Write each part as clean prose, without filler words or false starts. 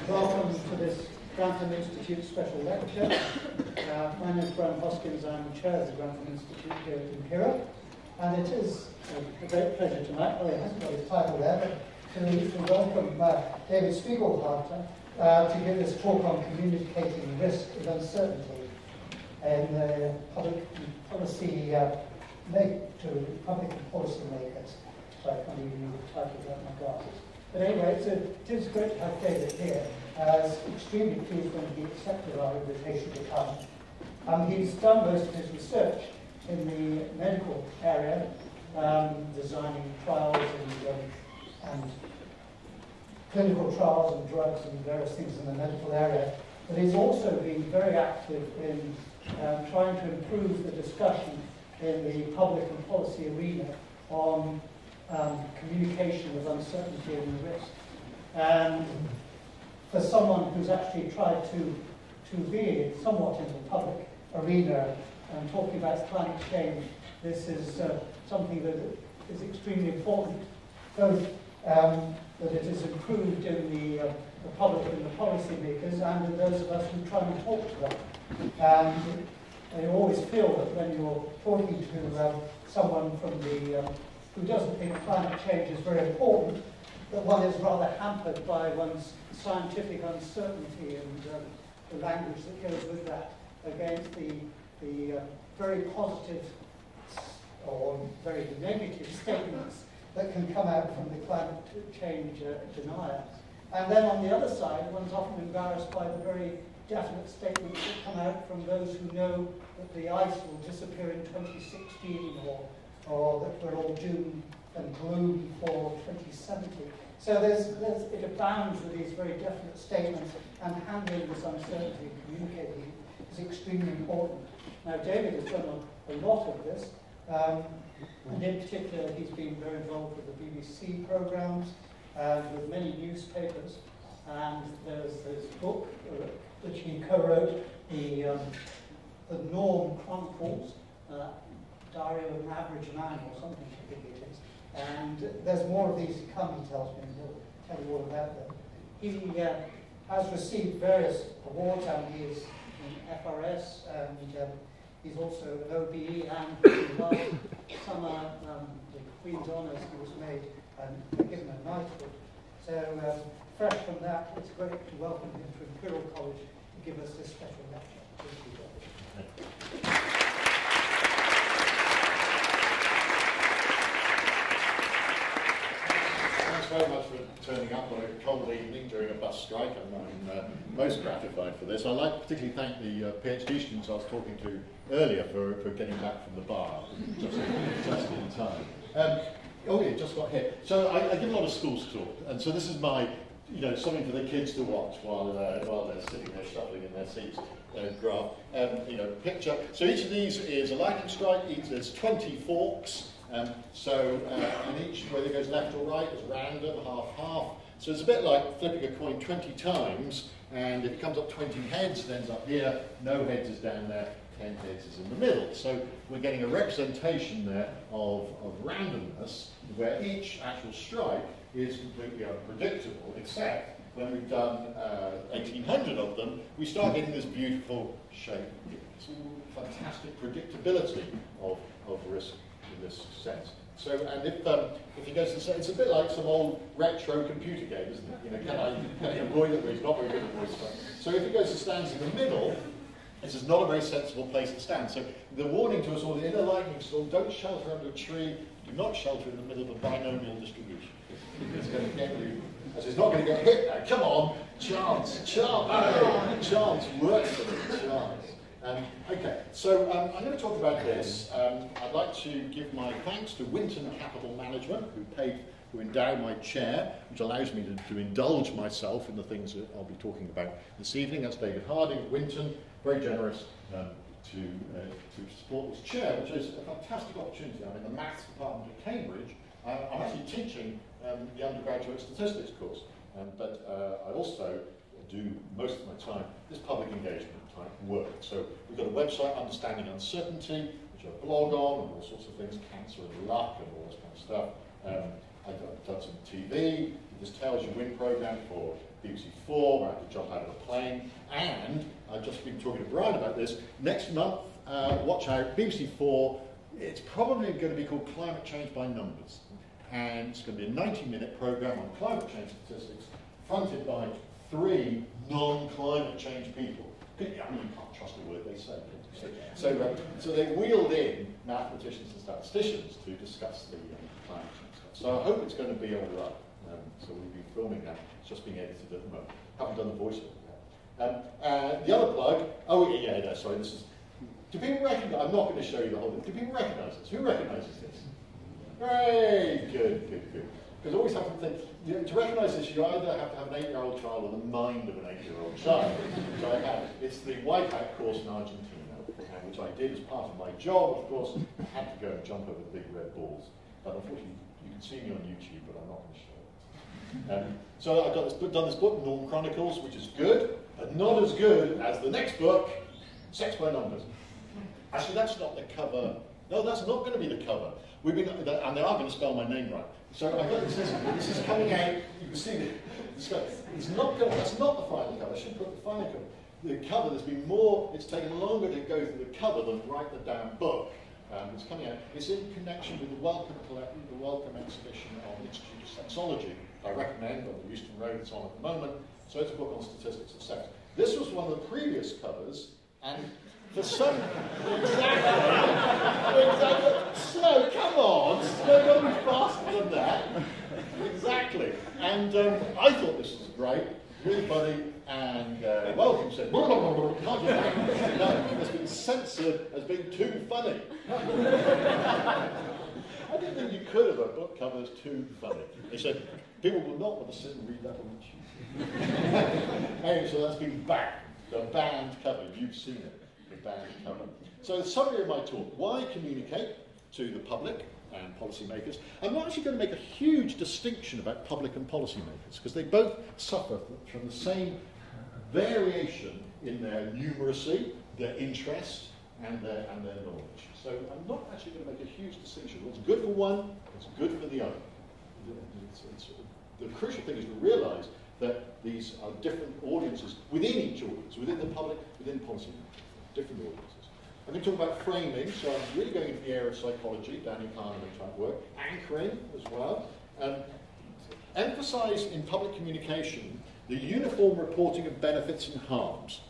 Welcome to this Grantham Institute special lecture. My name is Brian Hoskins. I'm chair of the Grantham Institute here at Imperial. And it is a great pleasure tonight, oh, he hasn't got his title there, but to welcome David Spiegelhalter to give this talk on communicating risk and uncertainty in public policy to public and policy makers. So I can't even read the title without my glasses. But anyway, it is great to have David here. I was extremely pleased when he accepted our invitation to come. He's done most of his research in the medical area, designing trials and clinical trials and drugs and various things in the medical area. But he's also been very active in trying to improve the discussion in the public and policy arena on communication of uncertainty and risk. And for someone who's actually tried to be somewhat in the public arena and talking about climate change, this is something that is extremely important, both that it is improved in the public and the policymakers and in those of us who try and talk to them. And I always feel that when you're talking to someone from the who doesn't think climate change is very important, that one is rather hampered by one's scientific uncertainty and the language that goes with that against the very positive or very negative statements that can come out from the climate change deniers. And then on the other side, one's often embarrassed by the very definite statements that come out from those who know that the ice will disappear in 2016 or that we're all doomed and gloom for 2070. So it abounds with these very definite statements, and handling this uncertainty and communicating is extremely important. Now, David has done a lot of this, and in particular, he's been very involved with the BBC programmes and with many newspapers. And there's this book which he co-wrote, the Norm Chronicles, Diary of an Average Man, or something, I think it is. And there's more of these to come, he tells me, and he'll tell you all about them. He has received various awards, and he is in FRS, and he's also an OBE, and last summer, the Queen's Honours, he was made and given a knighthood. So, fresh from that, it's great to welcome him to Imperial College to give us this special lecture. Thank you, David. Thanks very much for turning up on a cold evening during a bus strike. I'm most gratified for this. I'd like to particularly thank the PhD students I was talking to earlier for getting back from the bar just in time. Oh yeah, just got hit. So I give a lot of schools talk, and so this is my, something for the kids to watch while they're sitting there shuffling in their seats. Graph, picture. So each of these is a lightning strike. There's 20 forks. And each, whether it goes left or right, is random, half-half. So it's a bit like flipping a coin 20 times, and if it comes up 20 heads, then it's up here, no heads is down there, 10 heads is in the middle. So we're getting a representation there of randomness, where each actual strike is completely unpredictable, except when we've done 1,800 of them, we start getting this beautiful shape. It's fantastic predictability of risk in this sense. So, and if he goes to, it's a bit like some old retro computer game, isn't it? Can I avoid it? Well, he's not very good at voice. So if he goes to stands in the middle, this is not a very sensible place to stand. So the warning to us all, in a lightning storm, don't shelter under a tree, do not shelter in the middle of a binomial distribution. It's going to get you, as it's not going to get hit now. Come on, chance, works for me, chance. Okay, so I'm going to talk about this. I'd like to give my thanks to Winton Capital Management, who endowed my chair, which allows me to indulge myself in the things that I'll be talking about this evening. That's David Harding, Winton, very generous to support this chair, which is a fantastic opportunity. I'm in the maths department at Cambridge. I'm actually teaching the undergraduate statistics course, but I also do most of my time this public engagement type work. So we've got a website, Understanding Uncertainty, which I blog on, and all sorts of things, cancer and luck and all this kind of stuff. I've done some TV, this Tales You Win programme for BBC 4, where I had to jump out of a plane, and I've just been talking to Brian about this. Next month, watch out, BBC 4, it's probably going to be called Climate Change by Numbers. And it's going to be a 90-minute programme on climate change statistics, fronted by 3 non-climate change people. I mean, you can't trust the word they say. So they wheeled in mathematicians and statisticians to discuss the climate change stuff. So I hope it's going to be all right. So we've been filming that. It's just being edited at the moment. Haven't done the voiceover yet. The other plug, sorry, this is, do people recognise, I'm not going to show you the whole thing, do people recognise this? Who recognises this? Hooray! Good. Because I always have to think, to recognise this, you either have to have an 8-year-old child or the mind of an 8-year-old child, which I have. It's the Wipeout course in Argentina, which I did as part of my job. Of course, I had to go and jump over the big red balls. But unfortunately, you can see me on YouTube, but I'm not going to show it. So I've done this book, Norm Chronicles, which is good, but not as good as the next book, Sex by Numbers. Actually, that's not the cover. No, that's not going to be the cover. And they are going to spell my name right. So I've got this is coming out. You can see it's not going. That's not the final cover. I should put the final cover. The cover. There's been more. It's taken longer to go through the cover than write the damn book. It's coming out. It's in connection with the Wellcome exhibition on the Institute of Sexology. I recommend on the Euston Road. It's on at the moment. So it's a book on statistics of sex. This was one of the previous covers, and for some, exactly. Slow, come on, slow, don't be faster than that. Exactly. And I thought this was great, really funny, and Wellcome said, can't do that. No, it's been censored as being too funny. I didn't think you could have a book cover that's too funny. They said, people will not want to sit and read that on YouTube. Anyway, so that's been banned. The banned cover, you've seen it. Banned cover. So the summary of my talk, why communicate to the public and policymakers? I'm not actually going to make a huge distinction about public and policymakers, because they both suffer from the same variation in their numeracy, their interest, and their knowledge. So I'm not actually going to make a huge distinction. What's good for one, it's good for the other. The crucial thing is to realise that these are different audiences within each audience, within the public, within policymakers. Different audiences. I'm going to talk about framing, so I'm really going into the area of psychology, Danny Kahneman type work, anchoring as well. Emphasise in public communication the uniform reporting of benefits and harms.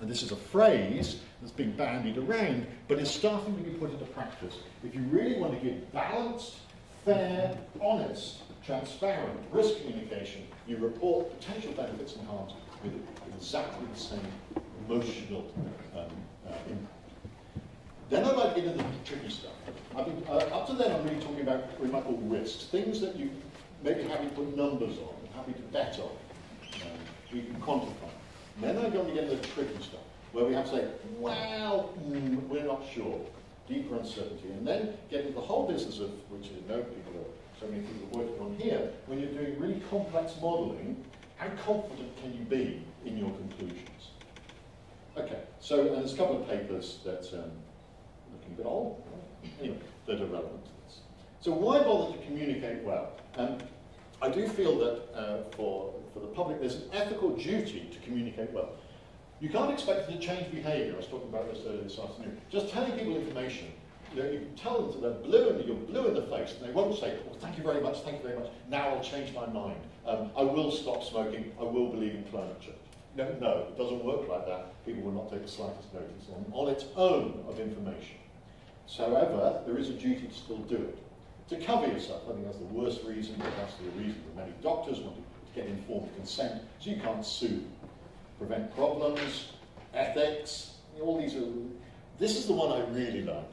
And this is a phrase that's been bandied around, but is starting to be put into practice. If you really want to give balanced, fair, honest, transparent risk communication, you report potential benefits and harms with exactly the same emotional impact. Then I'd like to get into the tricky stuff. Up to then, I'm really talking about what we might call risks, things that you maybe happy to put numbers on, happy to bet on, so you can quantify. And then I'm going to get into the tricky stuff, where we have to say, well, we're not sure, deeper uncertainty, and then get into the whole business of, which I know so many people are working on here, when you're doing really complex modelling, how confident can you be in your conclusions? Okay, so there's a couple of papers that looking a bit old, anyway, that are relevant to this. So why bother to communicate well? I do feel that for the public there's an ethical duty to communicate well. You can't expect them to change behaviour. I was talking about this earlier this afternoon. Just telling people information. You can tell them that you're blue in the face, and they won't say, well, thank you very much, now I'll change my mind. I will stop smoking, I will believe in climate change. No, it doesn't work like that. People will not take the slightest notice on its own of information. However, there is a duty to still do it. To cover yourself, I think that's the worst reason, but that's the reason that many doctors want to get informed consent, so you can't sue. Prevent problems, ethics, all these are... This is the one I really like.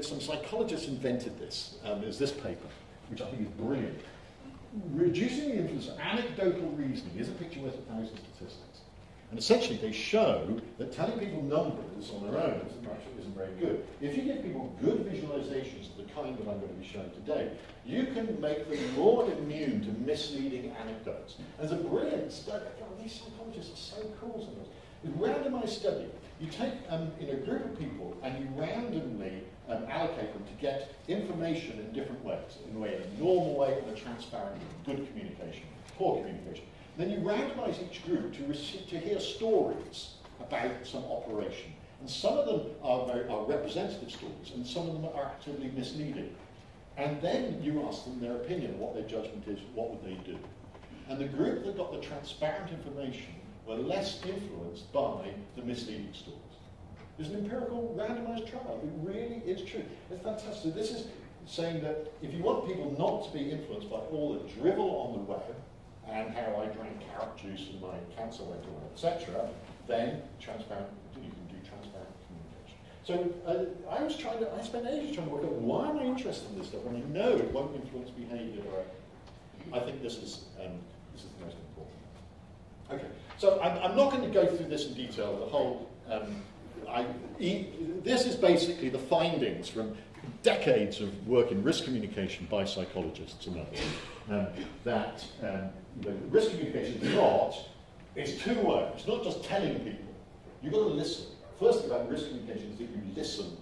Some psychologists invented this. There's this paper, which I think is brilliant. Reducing the influence of anecdotal reasoning is a picture worth 1,000 statistics. And essentially they show that telling people numbers on their own isn't very good. If you give people good visualizations of the kind that I'm going to be showing today, you can make them more immune to misleading anecdotes. And there's a brilliant study. These psychologists are so cool sometimes. With randomized study, you take in a group of people and you randomly allocate them to get information in different ways, in a normal way, and a transparent way, good communication, poor communication. Then you randomise each group to hear stories about some operation. And some of them are representative stories, and some of them are actively misleading. And then you ask them their opinion, what their judgment is, what would they do. And the group that got the transparent information were less influenced by the misleading stories. It's an empirical randomised trial. It really is true. It's fantastic. This is saying that if you want people not to be influenced by all the drivel on the web and how I drank carrot juice and my cancer went away, etc., then you can do transparent communication. So I spent ages trying to work out why am I interested in this stuff when I know it won't influence behaviour directly. I think this is the most important. Okay, so I'm not going to go through this in detail. The whole this is basically the findings from decades of work in risk communication by psychologists and others. That risk communication is two-way. It's not just telling people. You've got to listen. First thing about risk communication is that you listen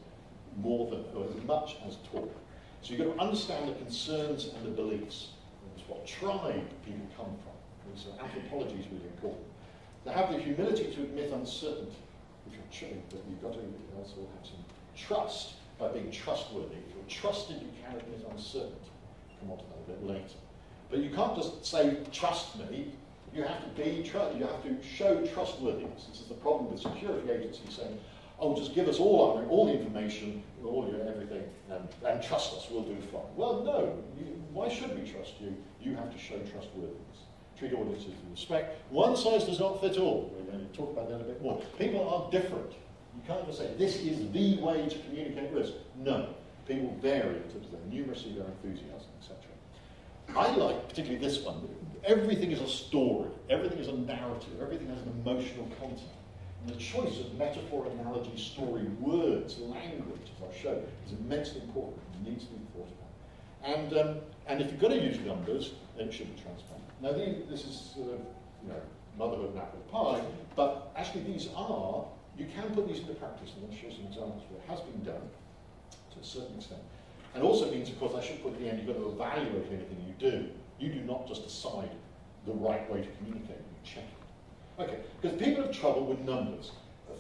more than or as much as talk. So you've got to understand the concerns and the beliefs. That's what tribe people come from. And so anthropology is really important. To have the humility to admit uncertainty, which I'm sure that you've got to also have some trust by being trustworthy. If you're trusted, you can admit uncertainty. Come on to that a bit later. But you can't just say, trust me. You have to be trusted. You have to show trustworthiness. This is the problem with security agencies saying, oh, just give us all the information, all your everything, and trust us, we'll do fine. Well, no. Why should we trust you? You have to show trustworthiness. Treat audiences with respect. One size does not fit all. We're going to talk about that a bit more. People are different. You can't just say, this is the way to communicate risk. No. People vary in terms of their numeracy, their enthusiasm, etc. I like particularly this one. Everything is a story. Everything is a narrative. Everything has an emotional content. And the choice of metaphor, analogy, story, words, language, as I'll show, is immensely important. It needs to be thought about. And if you're going to use numbers, then it should be transparent. Now, this is sort of, motherhood and apple pie, but actually you can put these into practice, and I'll show some examples where it has been done to a certain extent. And also means, of course, I should put at the end, you've got to evaluate anything you do. You do not just decide the right way to communicate, you check it. Okay, because people have trouble with numbers.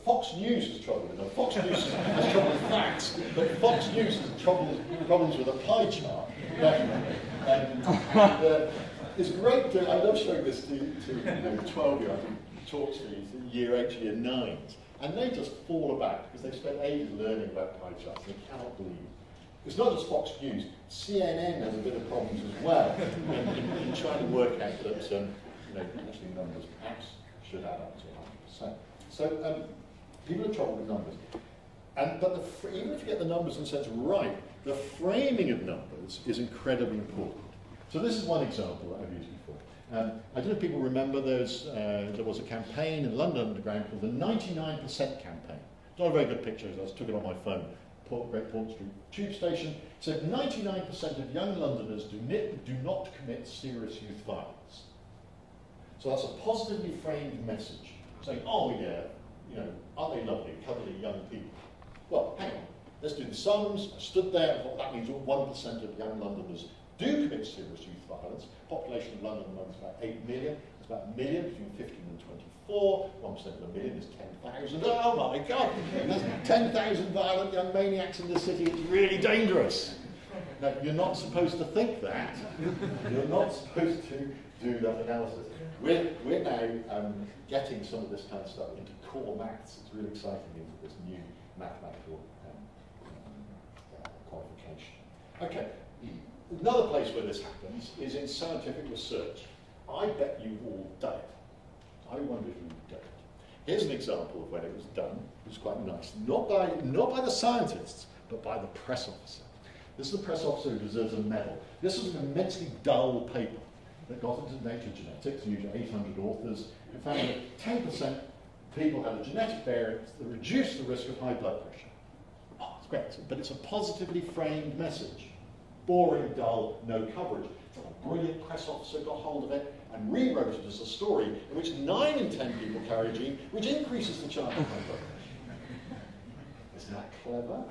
Fox News has trouble with numbers. Fox News has trouble with facts, but Fox News has problems with a pie chart, definitely. And it's great I love showing this to 12-year-olds who talk to these year 8, year 9s, and they just fall about because they've spent ages learning about pie charts and they cannot believe it. It's not just Fox News. CNN has a bit of problems as well in trying to work out that actually numbers perhaps should add up to 100%. So people have trouble with numbers. But even if you get the numbers in a sense right, the framing of numbers is incredibly important. So this is one example that I've used before. I don't know if people remember there was a campaign in London Underground called the 99% campaign. It's not a very good picture, I just took it on my phone. Great Portland Street tube station said 99% of young Londoners do not commit serious youth violence. So that's a positively framed message, saying, oh yeah, aren't they lovely, cuddly young people? Well, hang on, let's do the sums. I stood there and thought that means 1% of young Londoners do commit serious youth violence. Population of London at the moment is about 8 million. It's about 1 million between 15 and 24. 1% of a million is 10,000. Oh my God! There's 10,000 violent young maniacs in the city. It's really dangerous. Now, you're not supposed to think that. You're not supposed to do that analysis. We're now getting some of this kind of stuff into core maths. It's really exciting into this new mathematical qualification. Okay. Another place where this happens is in scientific research. I bet you've all done it. I wonder if you've done it. Here's an example of when it was done. It was quite nice. Not by the scientists, but by the press officer. This is the press officer who deserves a medal. This was an immensely dull paper that got into Nature Genetics, used 800 authors, who found that 10% people had a genetic variant that reduced the risk of high blood pressure. Oh, it's great, but it's a positively framed message. Boring, dull, no coverage. A brilliant press officer got hold of it and rewrote it as a story in which 9 in 10 people carry a gene, which increases the chance of high blood pressure. Isn't that clever?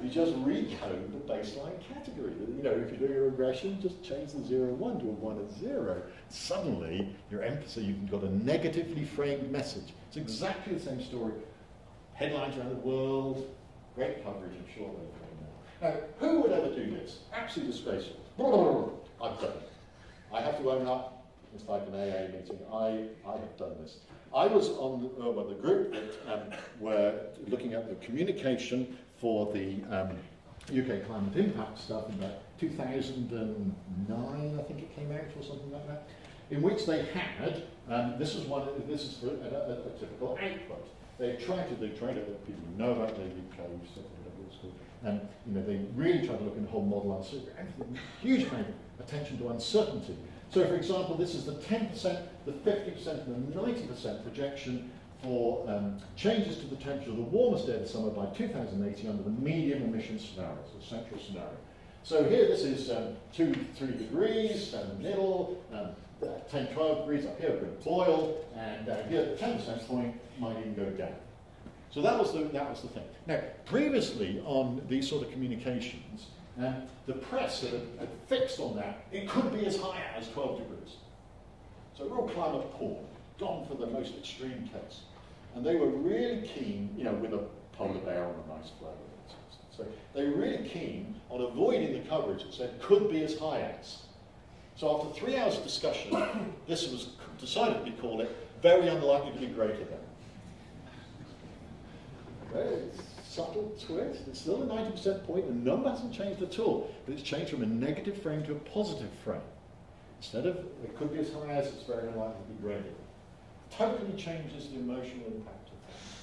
You just recode the baseline category. You know, if you're doing a regression, just change the 0 and 1 to a 1 and 0. Suddenly, your emphasis, you've got a negatively framed message. It's exactly the same story. Headlines around the world, great coverage, I'm sure they'll now. Now, who would ever do this? Absolutely disgraceful. I've done it. I have to own up. It's like an AA meeting. I have done this. I was on the group that were looking at the communication for the UK climate impact stuff in about 2009, I think it came out, or something like that, in which they had, this is for a typical output. They tried to people know about the UK, whatever it's called, and you know, they really tried to look in the whole model uncertainty, huge amount of attention to uncertainty. So, for example, this is the 10%, the 50%, and the 90% projection for changes to the temperature of the warmest day of the summer by 2080 under the medium emission scenario, so central scenario. So here, this is 2-3 degrees, down the middle, 10-12 degrees up here, we're going to boil, and here the 10% point might even go down. So that was the thing. Now, previously on these sort of communications, the press had fixed on that. It could be as high as 12 degrees. So real climate porn, gone for the most extreme case. And they were really keen, you know, with a polar bear on a nice flag. So they were really keen on avoiding the coverage that said could be as high as. So after 3 hours of discussion, this was decided to be called it very unlikely to be greater than. Very subtle twist. It's still a 90% point. The number hasn't changed at all, but it's changed from a negative frame to a positive frame. Instead of it could be as high as, it's very unlikely to be greater. Totally changes the emotional impact of things.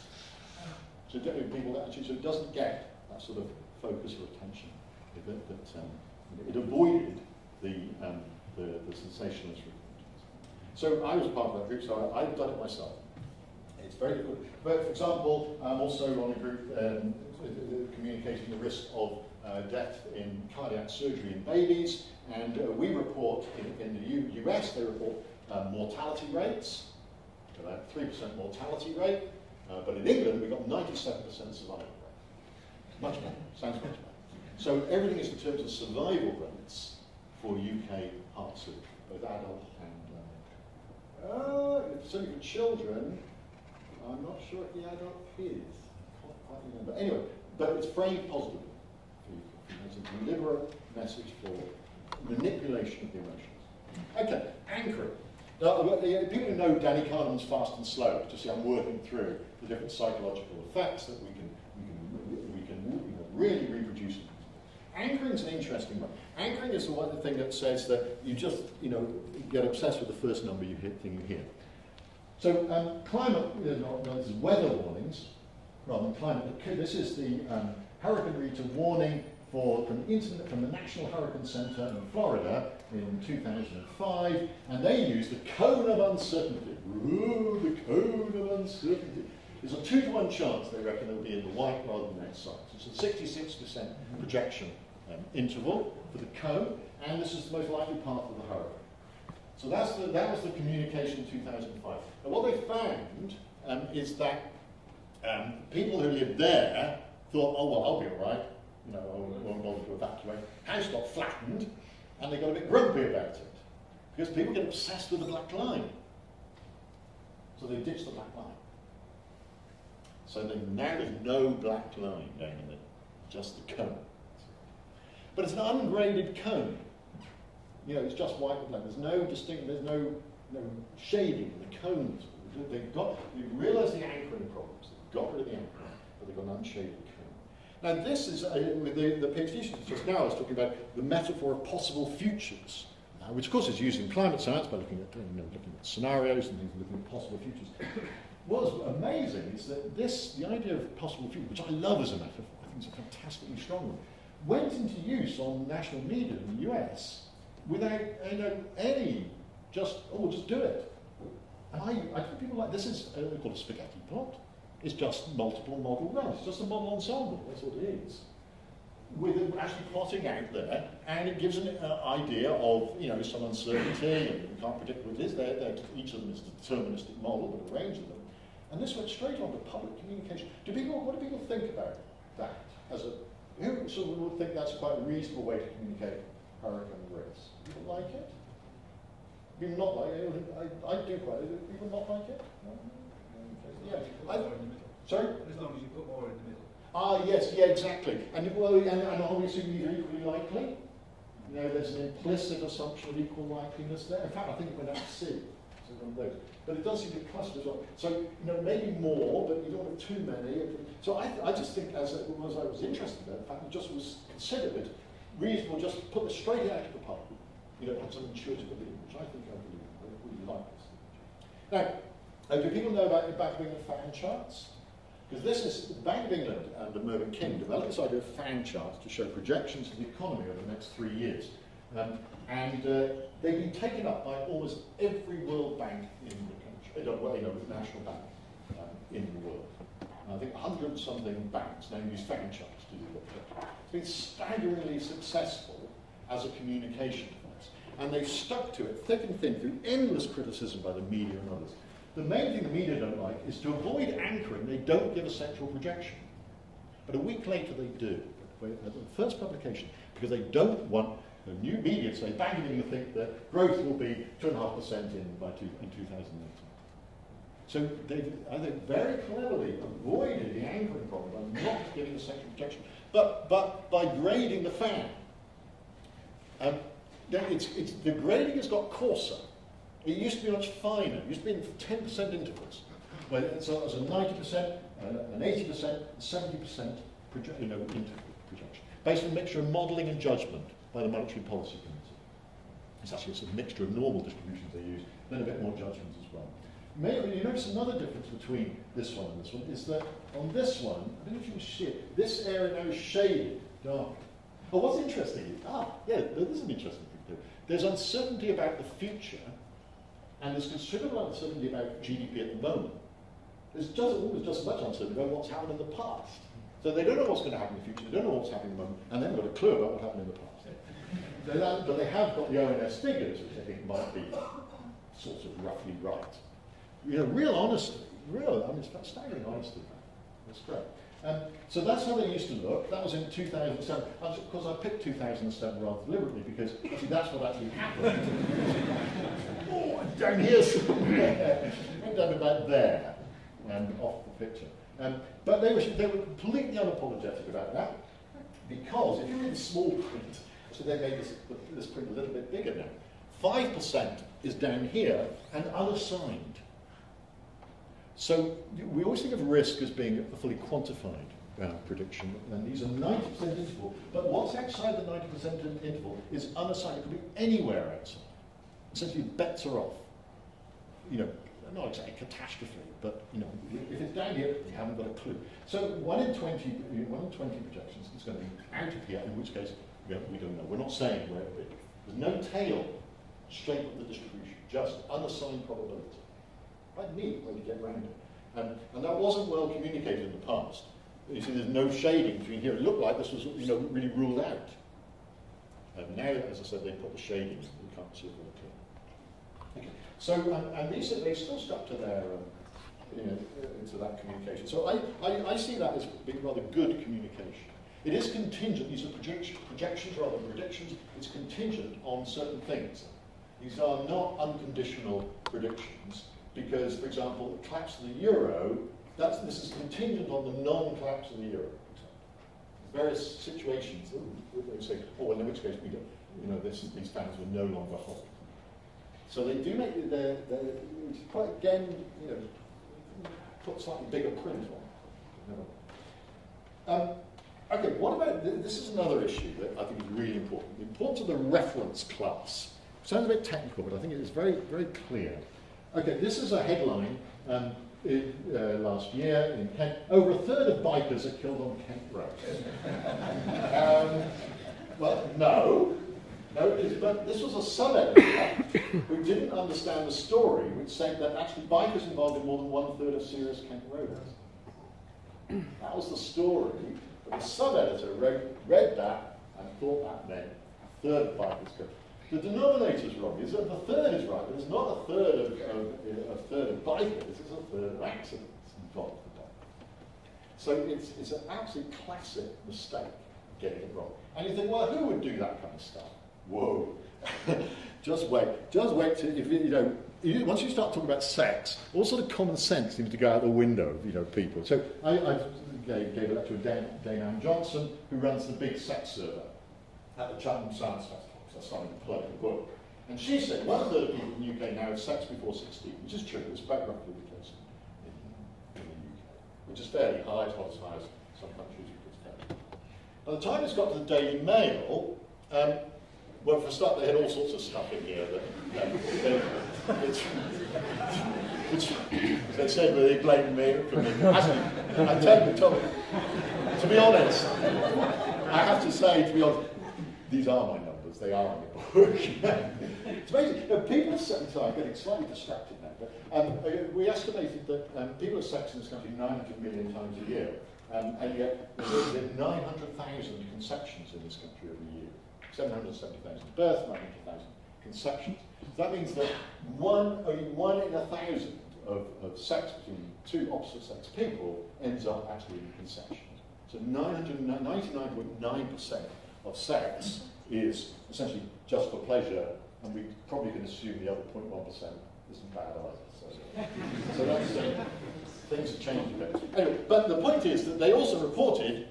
So people actually, so it doesn't get that sort of focus or attention. It avoided the sensationalist reporting. So I was part of that group, so I've done it myself. It's very difficult. But for example, I'm also on a group communicating the risk of death in cardiac surgery in babies, and we report in the US, they report mortality rates, about 3% mortality rate, but in England we've got 97% survival rate. Much better, sounds much better. So everything is in terms of survival rates for UK heart surgery, both adult and certainly for children. I'm not sure if the adult is. Can't quite remember. Anyway, but it's framed positively. It's a deliberate message for manipulation of the emotions. Okay, anchoring. Now, people who know Danny Kahneman's Fast and Slow, just see I'm working through the different psychological effects that we can really reproduce. Anchoring is an interesting one. Anchoring is the one thing that says that you just get obsessed with the first number you hear. So climate, this is weather warnings rather than climate. This is the Hurricane Rita warning from the National Hurricane Center in Florida in 2005, and they used the cone of uncertainty. Ooh, the cone of uncertainty. There's a 2-to-1 chance they reckon it will be in the white rather than outside. So it's a 66% projection interval for the cone, and this is the most likely path of the hurricane. So that was the communication in 2005. And what they found is that people who lived there thought, oh, well, I'll be all right. I won't bother to evacuate. House got flattened, and they got a bit grumpy about it. Because people get obsessed with the black line. So they ditched the black line. So now there's no black line down in it, just the cone. But it's an ungraded cone. It's just white and black. There's no distinct, there's no shading in the cones. They realised the anchoring problems. They got rid of the anchoring, but they've got an unshaded cone. Now this is, with the PhD students just now, I was talking about the metaphor of possible futures, which of course is used in climate science by looking at scenarios and things, looking at possible futures. What was amazing is that the idea of possible future, which I love as a metaphor, I think it's a fantastically strong one, went into use on national media in the US without just do it. And I tell people like this is called a spaghetti plot. It's just multiple model runs. It's just a model ensemble. That's what it is. With it actually plotting out there, and it gives an idea of some uncertainty, and you can't predict what it is. Each of them is a deterministic model, but a range of them. And this went straight on to public communication. What do people think about it? that as a, who sort of would think that's quite a reasonable way to communicate hurricane risk? People like it? People not like it? I do quite. People not like it? No? Yeah. Sorry? As long as you put more in the middle. Ah, yes, yeah, exactly. And obviously equally likely. You know, there's an implicit assumption of equal likeliness there. In fact, I think it went out to C. So one of those. But it does seem to cluster as well. So, you know, maybe more, but you don't want too many. So I just think, as I was interested in, in fact, it just was considered reasonable just to put this straight out of the pub. You know, have some intuitive belief, which I think I believe. I really like this. Now, do people know about the Bank of England fan charts? Because this is, the Bank of England and the Mervyn King developed this idea of fan charts to show projections of the economy over the next 3 years. They've been taken up by almost every world bank in the country, well, you know, national bank in the world. And I think 100-something banks now use fan charts to do that. It's been staggeringly successful as a communication device. And they've stuck to it thick and thin through endless criticism by the media and others. The main thing the media don't like is to avoid anchoring, they don't give a central projection. But a week later they do, at the first publication, because they don't want the new media to say, Bank of England think that growth will be 2.5% in 2018. So they've, I think, very cleverly avoided the anchoring problem by not giving a central projection, but by grading the fan. The grading has got coarser. It used to be much finer. It used to be in 10% intervals. So it was a 90%, an 80%, 70% interval projection, based on a mixture of modelling and judgment by the Monetary Policy Committee. It's actually a sort of mixture of normal distributions they use, then a bit more judgments as well. Maybe you notice another difference between this one and this one is that on this one, I don't know if you can see it, this area now is shaded dark. But what's interesting is, this is an interesting thing too. There's uncertainty about the future, and there's considerable uncertainty about GDP at the moment. There's always just as much uncertainty about what's happened in the past. So they don't know what's going to happen in the future, they don't know what's happening in the moment, and they haven't got a clue about what happened in the past. But they have got the ONS figures, which I think might be sort of roughly right. You know, real honesty, it's staggering honesty. That's great. So that's how they used to look. That was in 2007. Of course, I picked 2007 rather deliberately because see, that's what actually happened. Oh, I'm down here somewhere. I'm down about there and off the picture. But they were completely unapologetic about that because if you read the small print, so they made this print a little bit bigger now. 5% is down here and unassigned. So we always think of risk as being a fully quantified prediction, and these are 90% interval. But what's outside the 90% interval is unassigned. It could be anywhere outside. Essentially, bets are off. You know, not exactly catastrophe, but you know, if it's down here, you haven't got a clue. So 1 in 20 projections is going to be out of here, in which case we don't know. We're not saying where it will be. There's no tail straight up the distribution, just unassigned probability. Quite neat way to get around it. And that wasn't well communicated in the past. You see, there's no shading between here. It looked like this was, you know, really ruled out. And now, as I said, they put the shading. We can't see it all clear. Okay. So, and they still stuck to their, into that communication. So I see that as being rather good communication. It is contingent. These are projections rather than predictions. It's contingent on certain things. These are not unconditional predictions. Because, for example, the collapse of the euro, this is contingent on the non-collapse of the euro, for example. Various situations, they say, well, in which case we don't, you know, these fans will no longer hold. So they do make it's quite, again, you know, put slightly bigger print on. Okay, what about, this is another issue that I think is really important. The importance of the reference class. Sounds a bit technical, but I think it is very, very clear. Okay, this is a headline last year in Kent. Over a third of bikers are killed on Kent roads. Well, no, but this was a sub-editor who didn't understand the story, which said that actually bikers involved in more than 1/3 of serious Kent road accidents. That was the story, but the sub-editor read that and thought that meant a third of bikers killed. The denominator is wrong. Is that the third is right, but it's not a third of bikers, it's a third of accidents involved with bikers. So it's an absolute classic mistake, getting it wrong. And you think, well, who would do that kind of stuff? Whoa. Just wait till, if you know, once you start talking about sex, all sort of common sense seems to go out the window, people. So I gave a lecture with Dame Ann Johnson, who runs the big sex survey at the Chatham Science Festival, so I started to plug the book. And she said 1/3 of people in the UK now have sex before 16, which is true. It's about roughly the case in the UK, which is fairly high, it's not as high as some countries. By the time it's got to the Daily Mail, well, for a start, they had all sorts of stuff in here which they said, well, they blamed me for me. Actually, I tell you, to be honest, I have to say, these are my numbers. They are in the book. It's amazing. People are sorry, I'm getting slightly distracted now, but we estimated that people have sex in this country 900 million times a year, and yet there's 900,000 conceptions in this country every year. 770,000 births, 900,000 conceptions. So that means that only one in 1,000 of sex between two opposite-sex people ends up actually in conception. So 99.9% of sex is essentially just for pleasure, and we probably can assume the other 0.1% isn't bad either. So that's things have changed a bit. Anyway, but the point is that they also reported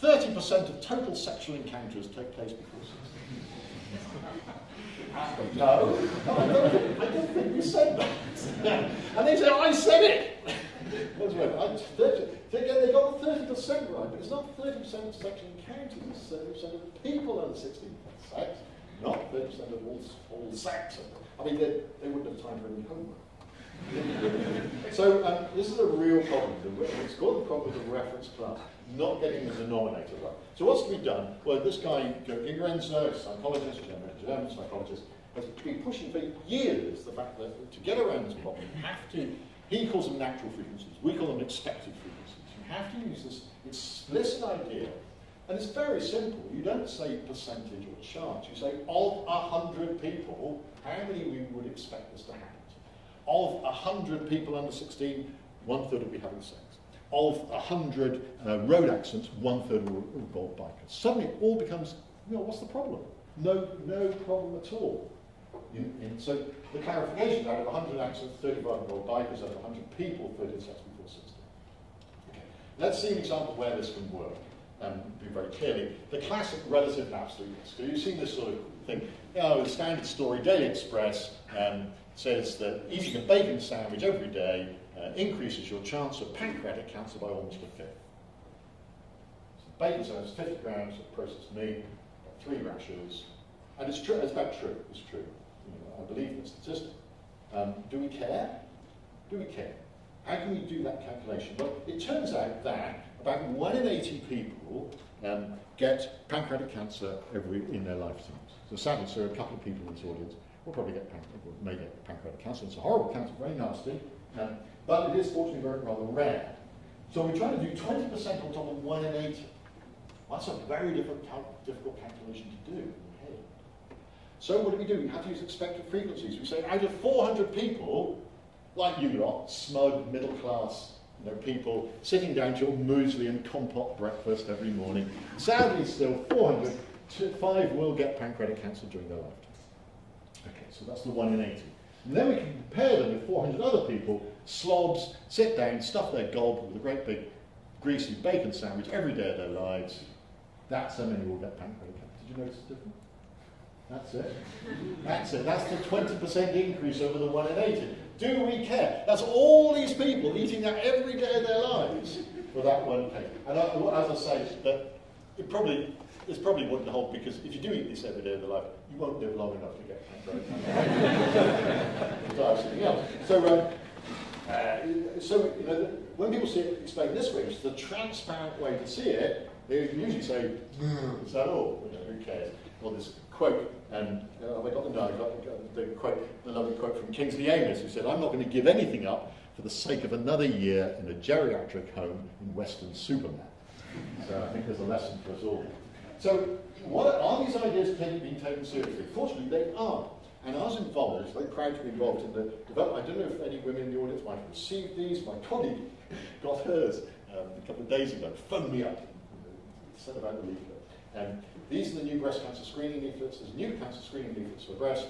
30% of total sexual encounters take place before 16. No, I don't think you said that. And they say, I said it! They got the 30% right, but it's not 30% of sexual encounters, it's 30% of people under 16 have sex, not 30% of all sex. I mean, they wouldn't have time for any homework. So this is a real problem. It's called the problem of the reference class, not getting the denominator right. So what's to be done? Well, this guy, Grantham, psychologist, German psychologist, has been pushing for years the fact that to get around this problem, you have to, he calls them natural frequencies, we call them expected frequencies. You have to use this explicit idea, and it's very simple. You don't say percentage or chance, you say of 100 people, how many we would expect this to happen to? Of 100 people under 16, 1/3 will be having sex. Of 100 road accidents, 1/3 will involve bikers. Suddenly it all becomes, what's the problem? No problem at all. So the clarification, out of 100 accidents, 35 involve bikers, out of 100 people, 30 sex before 16. Okay. Let's see an example where this can work. Be very clearly. The classic relative and absolute risk. So you've seen this sort of thing. The standard story, Daily Express, says that eating a bacon sandwich every day increases your chance of pancreatic cancer by almost a fifth. So bacon sandwich, 50 grams of processed meat, 3 rashers, and it's true. It's about true. It's true. I believe the statistic. Do we care? Do we care? How can we do that calculation? Well, it turns out that about 1 in 80 people get pancreatic cancer in their lifetimes. So sadly, there are a couple of people in this audience will probably may get pancreatic cancer. It's a horrible cancer, very nasty, but it is fortunately rather rare. So we're trying to do 20% on top of 1 in 80. Well, that's a very difficult calculation to do in your head. So what do? We have to use expected frequencies. We say out of 400 people, like you lot, smug, middle class, people sitting down to your muesli and compote breakfast every morning, sadly still 400, 5 will get pancreatic cancer during their lifetime. Okay, so that's the 1 in 80. And then we can compare them with 400 other people, slobs, sit down, stuff their gob with a great big greasy bacon sandwich every day of their lives. That's how many will get pancreatic cancer. Did you notice the difference? That's it. That's it. That's the 20% increase over the 1 in 80. Do we care? That's all these people eating that every day of their lives for that one cake. And as I say, that it probably wouldn't hold, because if you do eat this every day of your life, you won't live long enough to get pancreatic cancer. So when people see it explained this way, which is the transparent way to see it, they usually say, is that all? Who cares? Well, this quote, and have I got the no? I got the quote, the lovely quote from Kingsley Amis, who said, "I'm not going to give anything up for the sake of another year in a geriatric home in Western Superman." So I think there's a lesson for us all. So, what are these ideas being taken seriously? Fortunately, they are. And I was involved, very proud to be involved in the development. I don't know if any women in the audience might have received these. My colleague got hers a couple of days ago, phoned me up, said about the leaflet. These are the new breast cancer screening leaflets. There's new cancer screening leaflets for breast,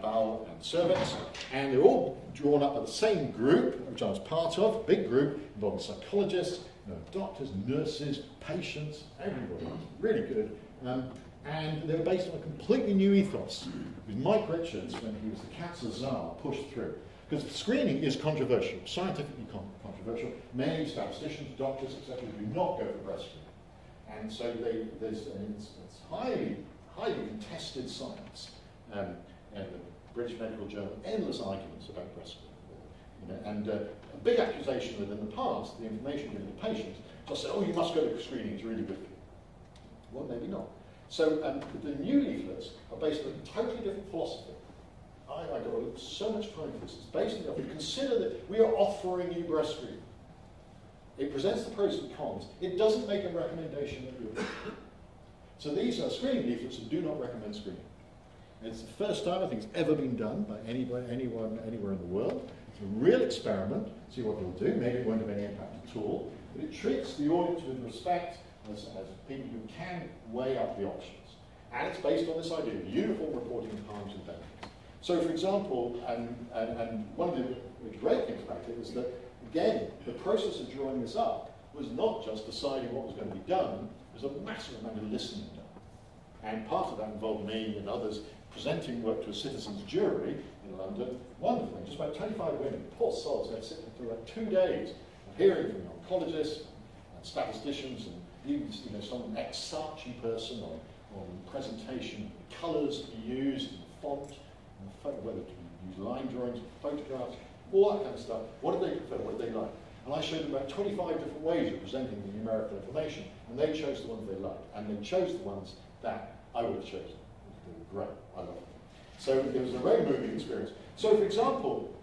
bowel and cervix, and they're all drawn up by the same group, which I was part of, a big group involving psychologists, doctors, nurses, patients, everybody. Really good. And they were based on a completely new ethos, with Mike Richards, when he was the cancer czar, pushed through. Because screening is controversial, scientifically controversial. Many statisticians, doctors, etc., do not go for breast screening. And so it's highly contested science. And the British Medical Journal, endless arguments about breast screening. And a big accusation that in the past, the information given to patients just said, oh, you must go to screening, it's really good for you. Well, maybe not. So the new leaflets are based on a totally different philosophy. I got so much time for this. It's based on, consider that we are offering you breast screening. It presents the pros and cons. It doesn't make a recommendation that you do. So these are screening leaflets that do not recommend screening. It's the first time I think it's ever been done by anyone anywhere in the world. It's a real experiment. See what it'll do. Maybe it won't have any impact at all. But it treats the audience with respect as people who can weigh up the options. And it's based on this idea of uniform reporting of harms and benefits. So, for example, and one of the great things about it is that, again, the process of drawing this up was not just deciding what was going to be done, there was a massive amount of listening done. And part of that involved me and others presenting work to a citizens' jury in London. Wonderful, just about 25 women, poor souls, they'd sit for like 2 days hearing from oncologists and statisticians and even some ex-Saatchi person on presentation, colours to be used, and font, and whether to use line drawings, photographs, all that kind of stuff. What did they prefer? What did they like? And I showed them about 25 different ways of presenting the numerical information, and they chose the ones they liked, and they chose the ones that I would have chosen. They were great. I loved them. So it was a very moving experience. So, for example,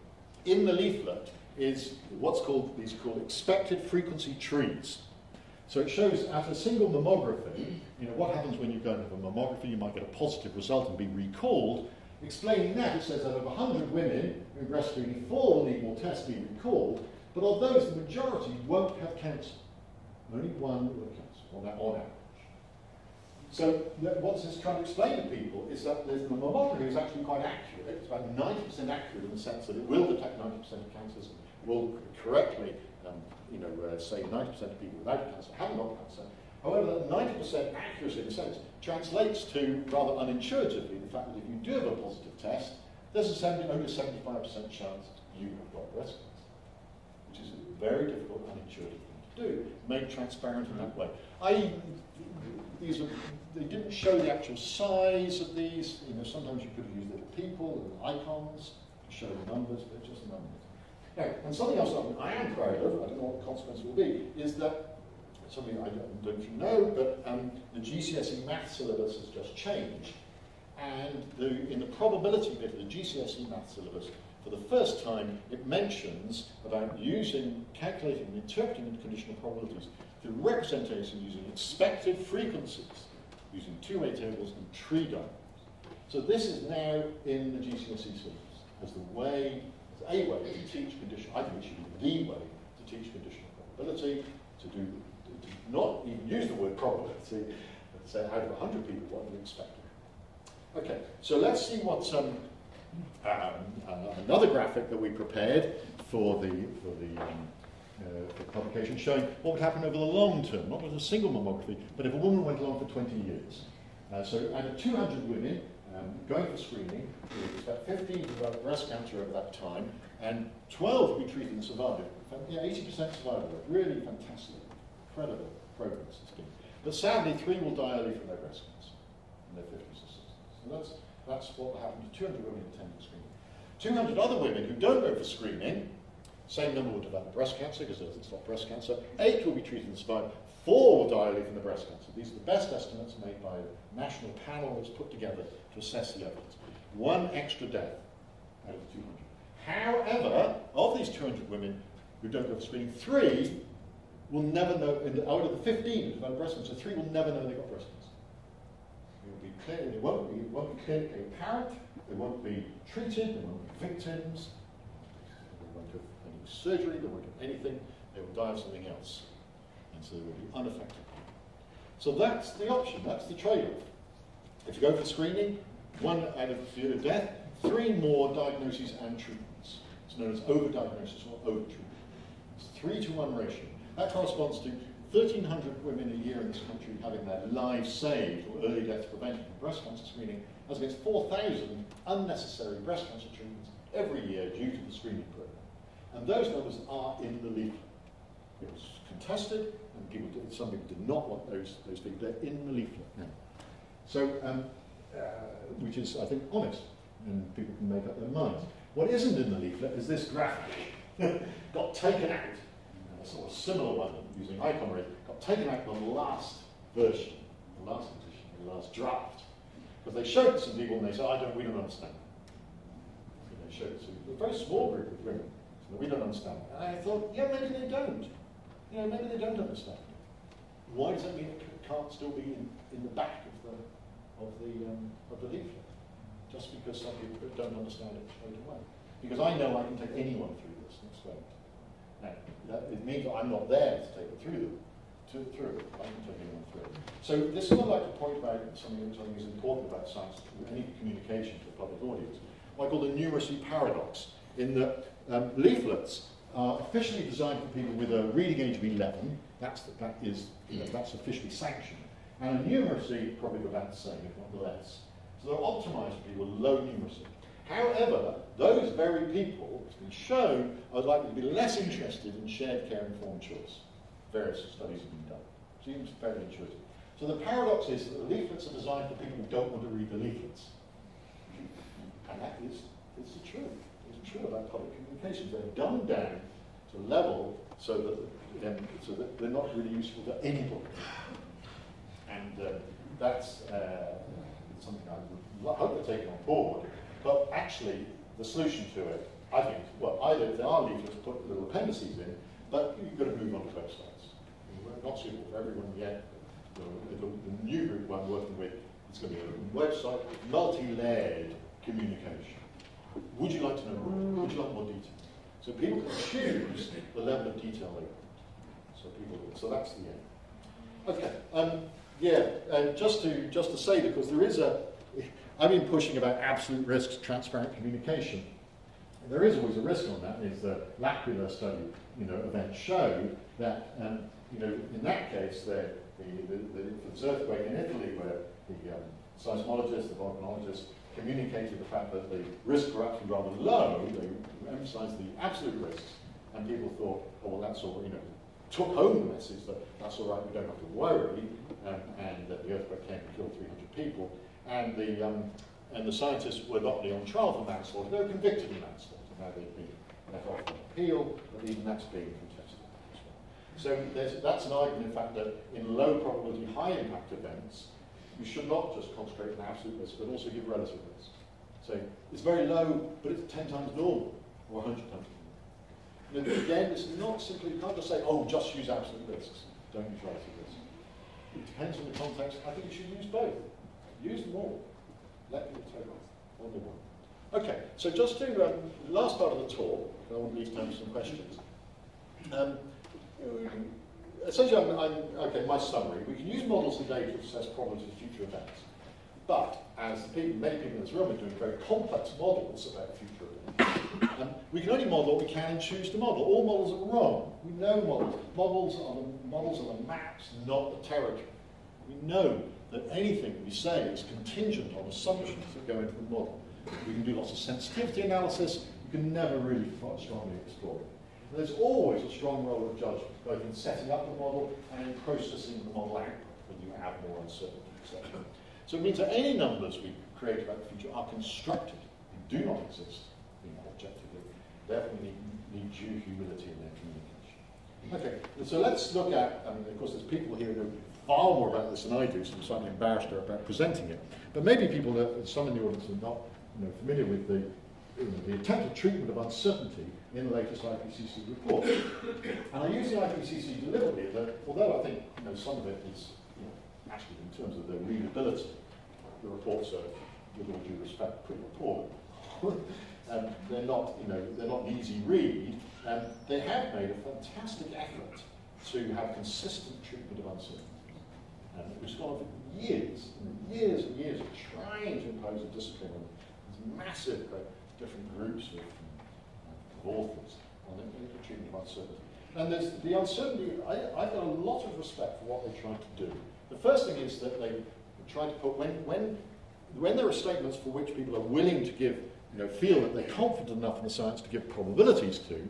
in the leaflet is what's called expected frequency trees. So it shows at a single mammography, what happens when you go and have a mammography, you might get a positive result and be recalled. Explaining that, it says out of 100 women in breast screening, 4 will need more tests to be recalled, but of those, the majority won't have cancer. Only 1 will have cancer, on average. So what this is trying to explain to people is that the mammography is actually quite accurate. It's about 90% accurate in the sense that it will detect 90% of cancers, will correctly say 90% of people without cancer haven't got cancer. However, that 90% accuracy in a sense translates to, rather unintuitively, the fact that if you do have a positive test, there's only a 75% chance you have got breast cancer, which is a very difficult, unintuitive thing to do, made transparent in that way. They didn't show the actual size of these. Sometimes you could have used little people and icons to show the numbers, but just numbers. Now, and something else I am proud of, I don't know what the consequence will be, is that something I don't know if you know, but the GCSE math syllabus has just changed. And in the probability bit of the GCSE math syllabus, for the first time, it mentions about calculating and interpreting the conditional probabilities through representation using expected frequencies, using two-way tables and tree diagrams. So this is now in the GCSE syllabus as a way to teach conditional. I think it should be the way to teach conditional probability, to not even use the word probability, but say out of 100 people, what do you expect? Okay, so let's see what's another graphic that we prepared for the publication, showing what would happen over the long term, not with a single mammography, but if a woman went along for 20 years. So out of 200 women going for screening, we expect 15 to develop breast cancer over that time, and 12 will be treated and survive. 80% survival rate, really fantastic, incredible progress it's been. But sadly, 3 will die early from their breast cancer in their 50s or 60s. So that's what will happen to 200 women attending screening. 200 other women who don't go for screening, same number will develop breast cancer because it's not breast cancer. 8 will be treated and survive. 4 will die early from the breast cancer. These are the best estimates made by a national panel that's put together to assess the evidence. 1 extra death out of the 200. However, of these 200 women who don't go for screening, 3 will never know, out of the 15 who develop breast cancer, 3 will never know they got breast cancer. It won't be clinically apparent, they won't be treated, they won't be victims, they won't have any surgery, they won't have anything, they will die of something else. and so they will be unaffected. So that's the option, that's the trade-off. If you go for screening, 1 out of fear of death, 3 more diagnoses and treatments. It's known as overdiagnosis or overtreatment. It's a 3-to-1 ratio. That corresponds to 1,300 women a year in this country having their lives saved or early death prevented from breast cancer screening, as against 4,000 unnecessary breast cancer treatments every year due to the screening program. And those numbers are in the leaflet. It was contested, and some people did not want those figures. They're in the leaflet now. So, which is, I think, honest, and people can make up their minds. What isn't in the leaflet is this graphic. Got taken out, and a sort of similar one using icon array, got taken out in the last version, the last edition, the last draft. Because they showed it to some people and they said, we don't understand. So they showed it to a very small group of women. So we don't understand. And I thought, yeah, maybe they don't. You know, maybe they don't understand. Why does that mean it can't still be in the back of the leaflet? Just because some people don't understand it straight away. Because I know I can take anyone through this and explain it. Now, it means that I'm not there to take it through them. I can take anyone through it. So this is what I'd like to point about something is important about science, any communication to the public audience. What I call the numeracy paradox, in that leaflets are officially designed for people with a reading age of 11. That's officially sanctioned. And a numeracy probably about the same, if not less. So they're optimized for people with low numeracy. However, those very people, it's been shown, are likely to be less interested in shared care informed choice. Various studies have been done. Seems fairly intuitive. So the paradox is that the leaflets are designed for people who don't want to read the leaflets. And that is the truth. It's true about public communications. They're dumbed down to a level so that they're not really useful to anybody. And that's something I would hope they're taking on board. But actually, the solution to it, I think, well, either if there are leaflets, put little appendices in, but you've got to move on to websites. We're not suitable for everyone yet. The new group I'm working with, it's going to be a website with multi-layered communication. Would you like to know more? Would you like more detail? So people can choose the level of detail they want. So that's the aim. Okay. Just to say, because there is I've been pushing about absolute risks, transparent communication. And there is always a risk on that. Is the L'Aquila study, event showed that, in that case, the earthquake in Italy, where the seismologists, the volcanologists, communicated the fact that the risk were actually rather low. They emphasised the absolute risks, and people thought, oh well, that's all. Took home the message that that's all right, we don't have to worry, and that the earthquake came and killed 300 people. And the scientists were not only on trial for manslaughter, they were convicted of manslaughter. Now they've been let off on appeal, but even that's being contested as well. So that's an argument, in fact, that in low probability, high impact events, you should not just concentrate on absolute risk, but also give relative risk. So it's very low, but it's 10 times normal, or 100 times normal. Again, this is not simply, you can't just say, oh, just use absolute risks, don't use relative risks. It depends on the context. I think you should use both. Use them all. Let people take off. Only one. Okay, so just to the last part of the talk, I want to leave time for some questions. Essentially, okay, my summary. We can use models and data to assess probabilities of future events. But as many people in this room are doing very complex models about future events, we can only model what we can and choose to model. All models are wrong. We know models. Models are the maps, not the territory. We know that anything we say is contingent on assumptions that go into the model. We can do lots of sensitivity analysis. You can never really strongly explore it. There's always a strong role of judgment, both in setting up the model and in processing the model output when you add more uncertainty, etc. So it means that any numbers we create about the future are constructed. They do not exist objectively. Therefore, we need due humility in their communication. Okay, so let's look at, of course, there's people here who know far more about this than I do, so I'm slightly embarrassed about presenting it. But maybe people, some in the audience are not familiar with the attempted treatment of uncertainty in the latest IPCC report. And I use the IPCC deliberately, that although I think some of it is actually in terms of their readability, the reports are, with all due respect, pretty poor. They're not an easy read. They have made a fantastic effort to have consistent treatment of uncertainty. And it was gone for years and years and years of trying to impose a discipline on these massive different groups of authors on the treatment of uncertainty. And there's the uncertainty, I've got a lot of respect for what they tried to do. The first thing is that they tried to put, when there are statements for which people are willing to give, feel that they're confident enough in the science to give probabilities to,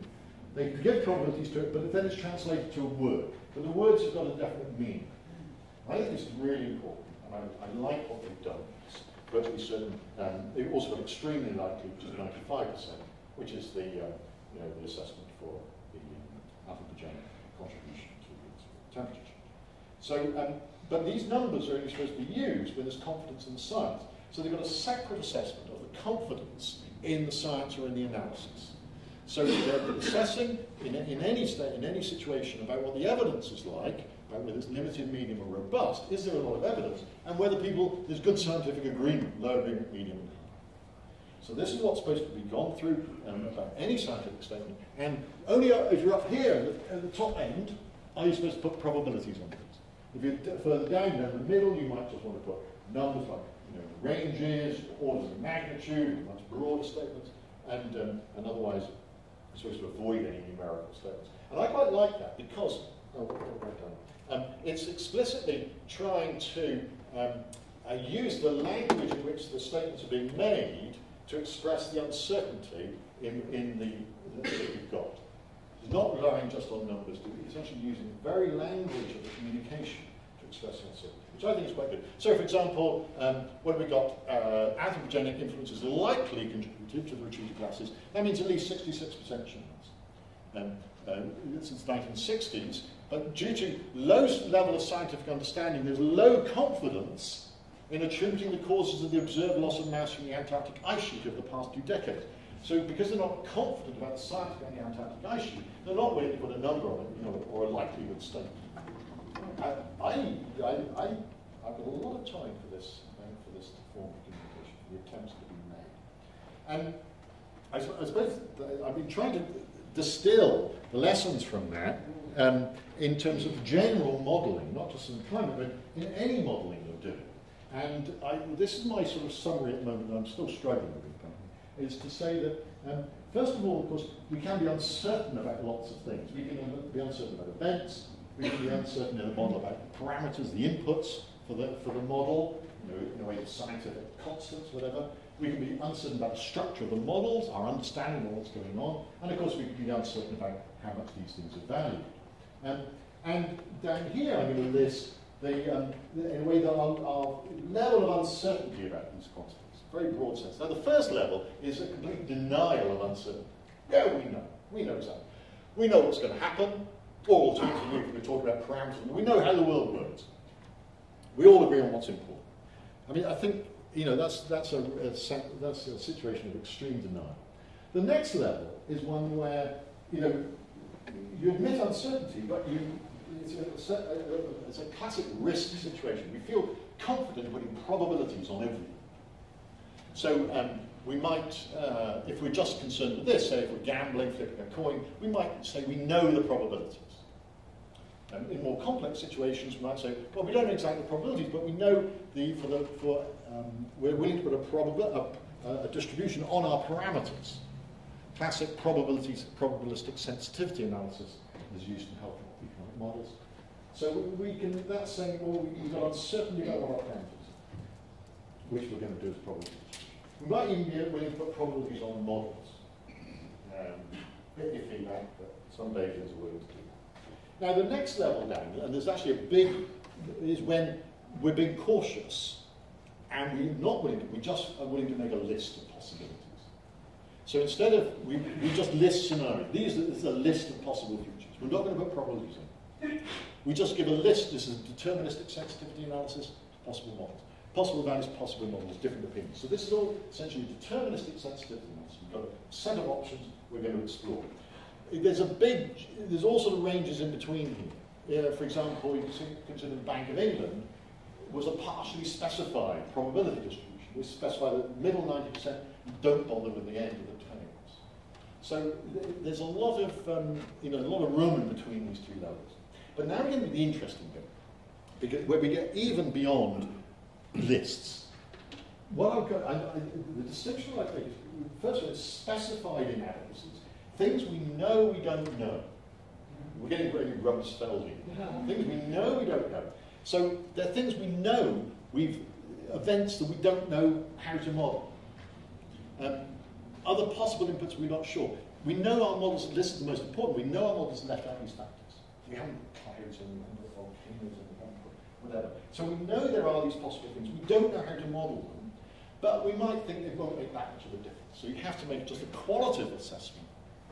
they can give probabilities to it, but then it's translated to a word. But the words have got a definite meaning. I think this is really important, and I like what they've done. Virtually certain, they've also got extremely likely, which is 95%, which is the assessment for the anthropogenic contribution to the temperature change. So, but these numbers are only supposed to be used when there's confidence in the science. So they've got a separate assessment of the confidence in the science or in the analysis. So they're assessing in any situation about what the evidence is like, about whether it's limited, medium, or robust. Is there a lot of evidence? And whether there's good scientific agreement, low agreement, medium, and high. So this is what's supposed to be gone through about any scientific statement. And only if you're up here at the top end, are you supposed to put probabilities on things. If you're further down in the middle, you might just want to put numbers like ranges, orders of magnitude, much broader statements, and otherwise you're supposed to avoid any numerical statements. And I quite like that because it's explicitly trying to use the language in which the statements are being made to express the uncertainty in that you've got. It's not relying just on numbers, it's actually using the very language of the communication to express the uncertainty, which I think is quite good. So, for example, when we got anthropogenic influences likely contributed to the retreated classes, that means at least 66% chance. Since the 1960s, but due to low level of scientific understanding, there's low confidence in attributing the causes of the observed loss of mass from the Antarctic ice sheet over the past 2 decades. So because they're not confident about the science behind the Antarctic ice sheet, they're not willing to put a number on it, or a likelihood statement. I've got a lot of time for this form of communication, for the attempts to be made. And I suppose I've been trying to distill the lessons from that in terms of general modelling, not just in climate, but in any modelling you're doing. And this is my sort of summary at the moment that I'm still struggling with, is to say that, first of all, of course, we can be uncertain about lots of things. We can be uncertain about events, we can be uncertain in the model about the parameters, the inputs for the model, in a way of scientific constants, whatever. We can be uncertain about the structure of the models, our understanding of what's going on, and of course we can be uncertain about how much these things are valued. And down here I'm going to list in a way that our level of uncertainty about these constants. Very broad sense. Now, the first level is a complete denial of uncertainty. Yeah, we know exactly. We know what's going to happen. Or alternatively, we talk about parameters. We know how the world works. We all agree on what's important. I mean, I think that's a situation of extreme denial. The next level is one where you admit uncertainty, but it's a classic risk situation. We feel confident putting probabilities on everything. So we might, if we're just concerned with this, say if we're gambling, flipping a coin, we might say we know the probabilities. In more complex situations, we might say, well, we don't know exactly the probabilities, but we know we're willing to put a distribution on our parameters. Classic probabilistic sensitivity analysis is used in health economic models. So that's saying, well, we've got uncertainty about what our parameters are, which we're going to do as probabilities. We might even be willing to put probabilities on models. Get your feedback, but some Bayesians are willing to do that. Now, the next level down, and there's actually is when we're being cautious and we're not willing to, we just are willing to make a list of possibilities. So instead of, we just list scenarios. This is a list of possible futures. We're not going to put probabilities in. We just give a list. This is deterministic sensitivity analysis, possible models. Possible values, possible models, different opinions. So this is all essentially deterministic sensitivity analysis. We've got a set of options we're going to explore. There's all sort of ranges in between here. For example, you can consider the Bank of England was a partially specified probability distribution. We specify that the middle 90% don't bother with the end of the tails. So there's a lot of room in between these two levels. But now we're going to the interesting bit, because where we get even beyond lists. What I've got, the distinction I make is, first of all, it's specified inadequacies. Things we know we don't know. We're getting really Rumsfeldian. Things we know we don't know. So there are things we know, events that we don't know how to model. Other possible inputs we're not sure. We know our models, this is the most important, we know our models left out these factors. We haven't put clouds and we haven't put volcanoes and we haven't put whatever. So we know there are these possible things. We don't know how to model them, but we might think they won't make that much of a difference. So you have to make just a qualitative assessment,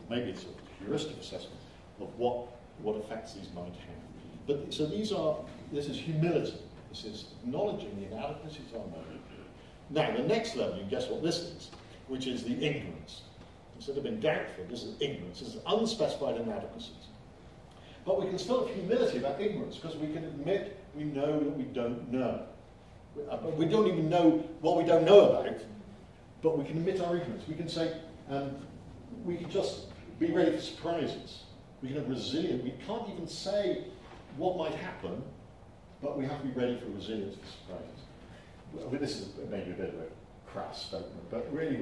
maybe it's a heuristic assessment, of what effects these might have. But so this is humility. This is acknowledging the inadequacies of our model. Now, the next level, you can guess what this is, which is the ignorance. Instead of being doubtful, this is ignorance. This is unspecified inadequacies. But we can still have humility about ignorance, because we can admit we know that we don't know. But we don't even know what we don't know about, but we can admit our ignorance. We can say, we can just be ready for surprises. We can have resilience. We can't even say what might happen, but we have to be ready for resilience for surprises. Well, this is maybe a bit of a crass statement, but really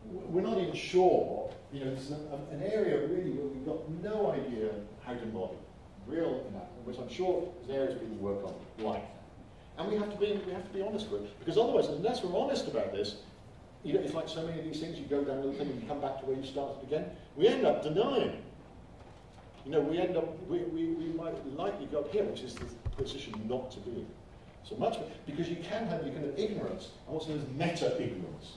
we're not even sure. You know, this is an area really where we've got no idea how to model, which I'm sure there's areas people work on like that. And we have to be honest with it, because otherwise, unless we're honest about this, you know, it's like so many of these things. You go down the thing and you come back to where you started again. We end up denying. You know, we might likely go up here, which is the position not to be in. So much, because you can have ignorance, and what's known as meta-ignorance.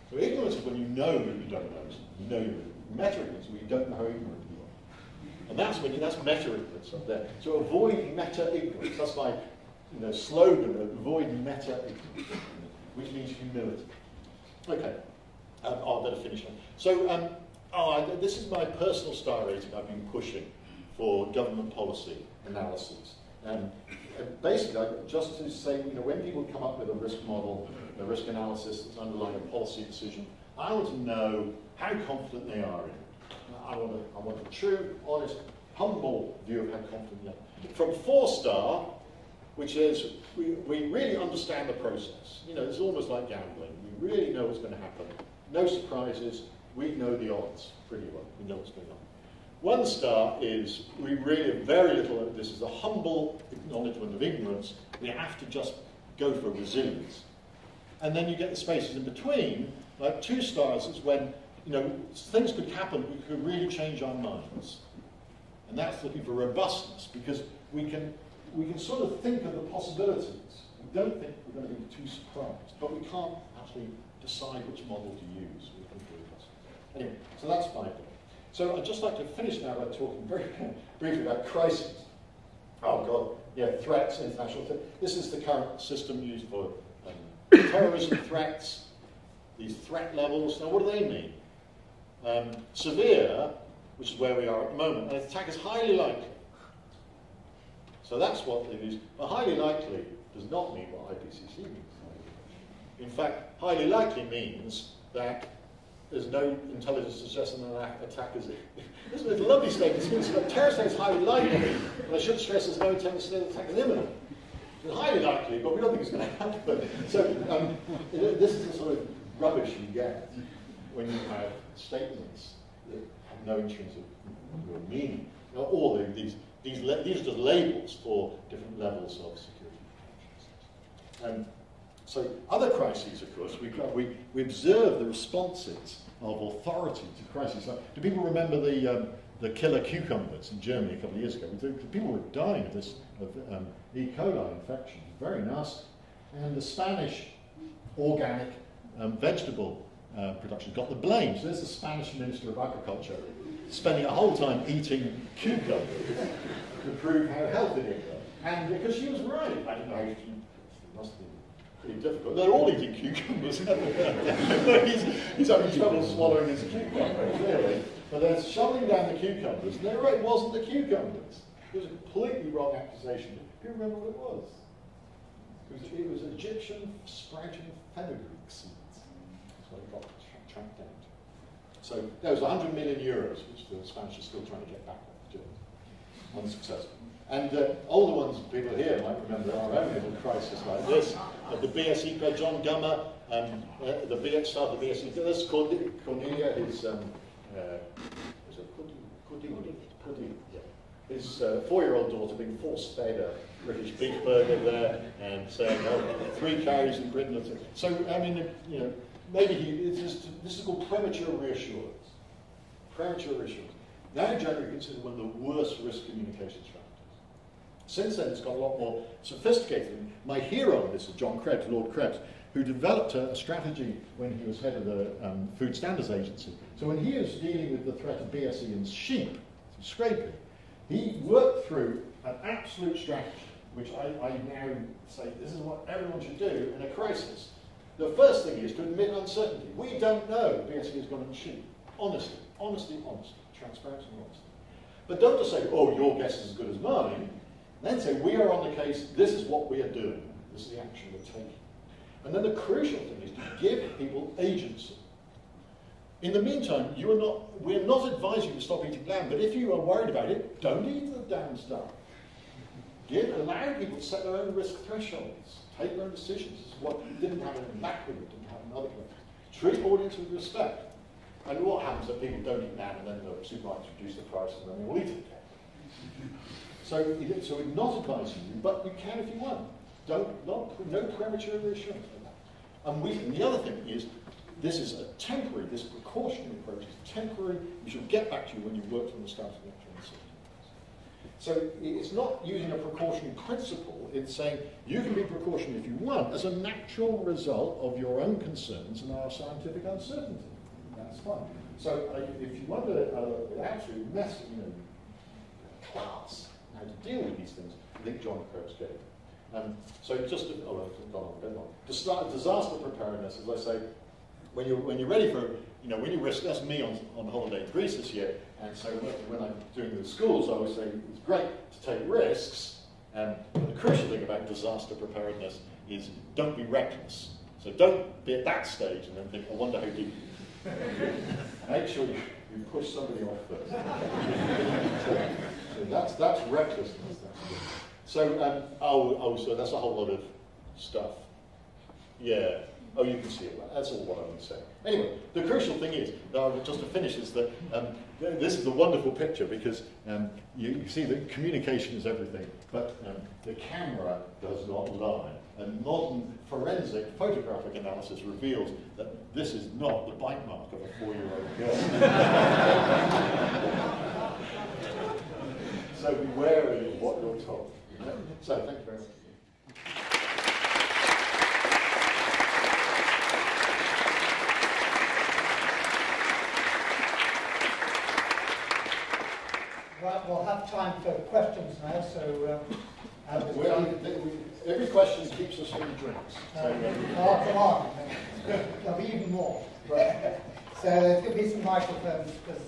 So ignorance is when you know that you don't know. You know you're meta-ignorance, where you don't know how ignorant you are. And that's meta-ignorance up there. So avoid meta-ignorance. That's my slogan, avoid meta-ignorance, which means humility. Okay, I'll better finish now. So this is my personal star rating I've been pushing for government policy analyses. Basically, just to say, when people come up with a risk model, a risk analysis that's underlying a policy decision, I want to know how confident they are in it. I want a true, honest, humble view of how confident they are. From 4-star, which is we really understand the process. It's almost like gambling. We really know what's going to happen. No surprises. We know the odds pretty well. We know what's going on. 1-star is we really have very little. This is a humble acknowledgement of ignorance. We have to just go for resilience. And then you get the spaces in between. Like 2 stars is when things could happen. We could really change our minds. And that's looking for robustness, because we can sort of think of the possibilities. We don't think we're going to be too surprised, but we can't actually decide which model to use. We think we're robust. Anyway, so that's my point. So I'd just like to finish now by talking very briefly about crises. Oh God, yeah, threats, international threats. This is the current system used for terrorism threats, these threat levels. Now what do they mean? Severe, which is where we are at the moment, an attack is highly likely. So that's what it is. But highly likely does not mean what IPCC means. In fact, highly likely means that there's no intelligence suggesting an attack is... This is a lovely statement. It means that terrorist attack is highly likely, but I should stress there's no intelligence that attack is imminent. It's highly likely, but we don't think it's going to happen. So this is the sort of rubbish you get when you have statements that have no intrinsic real meaning. All these are just labels for different levels of security protections. So other crises, of course, we observe the responses of authority to crises. Do people remember the killer cucumbers in Germany a couple of years ago? People were dying of this E. coli infection, very nasty. And the Spanish organic vegetable production got the blame. So there's the Spanish Minister of Agriculture spending a whole time eating cucumbers to prove how healthy they were. And because she was right, I don't know, she must be pretty difficult. They're all eating cucumbers. he's having trouble swallowing his cucumber, clearly. But they're shoveling down the cucumbers, and they're right, it wasn't the cucumbers. It was a completely wrong accusation. Do you remember what it was? It was Egyptian sprouting fenugreek seeds. That's what it got tracked down to. So that was 100 million euros, which the Spanish are still trying to get back off the Germans. unsuccessful. And older ones, people here might remember our own little crisis like this. The BSE grad, John Gummer, the BS staff, the BSE, this is Cornelia, his 4-year-old daughter being force-fed a British beef burger there and saying, oh, 3 carries in Britain. So, I mean, you know, maybe this is called premature reassurance. Premature reassurance. Now generally considered one of the worst risk communication strategies. Since then, it's got a lot more sophisticated. My hero in this is John Krebs, Lord Krebs, who developed a strategy when he was head of the Food Standards Agency. So when he was dealing with the threat of BSE in sheep, scraping, he worked through an absolute strategy, which I now say this is what everyone should do in a crisis. The first thing is to admit uncertainty. We don't know BSE has gone in sheep. Honesty, transparency and honesty. But don't just say, oh, your guess is as good as mine. Then say, we are on the case, this is what we are doing. This is the action we're taking. And then the crucial thing is to give people agency. In the meantime, we're not advising you to stop eating lamb, but if you are worried about it, don't eat the damn stuff. Allow people to set their own risk thresholds, take their own decisions. This is what didn't happen in Blackwood, it didn't happen in other places. Treat audience with respect. And what happens is people don't eat lamb and then the supermarkets reduce the price and then they all eat it again. So we're not advising you, but you can if you want. No premature reassurance like that. And the other thing is, this is a temporary, this precautionary approach is temporary. We should get back to you when you've worked on the starting lecture and so on. So it's not using a precautionary principle, it's saying you can be precautionary if you want as a natural result of your own concerns and our scientific uncertainty. That's fine. So if you want an absolute mess, class, how to deal with these things, I think John Krebs gave. So just to start disaster preparedness, as I say, when you're ready for, when you risk, that's me on holiday in Greece this year, and so when I'm doing the schools, I always say it's great to take risks, but the crucial thing about disaster preparedness is don't be reckless. So don't be at that stage and then think, I wonder how deep. Make sure you push somebody off first. So that's recklessness. So so that's a whole lot of stuff. Yeah. Oh, you can see it. That's all what I would say. Anyway, the crucial thing is, just to finish, is that this is a wonderful picture because you see that communication is everything, but the camera does not lie. And modern forensic photographic analysis reveals that this is not the bite mark of a 4-year-old girl. So be wary of what you're told. So thank you very much. Right, we'll have time for questions now, so... every question keeps us from drinks. Come on. There'll be even more. Right. So there's going to be some microphones, because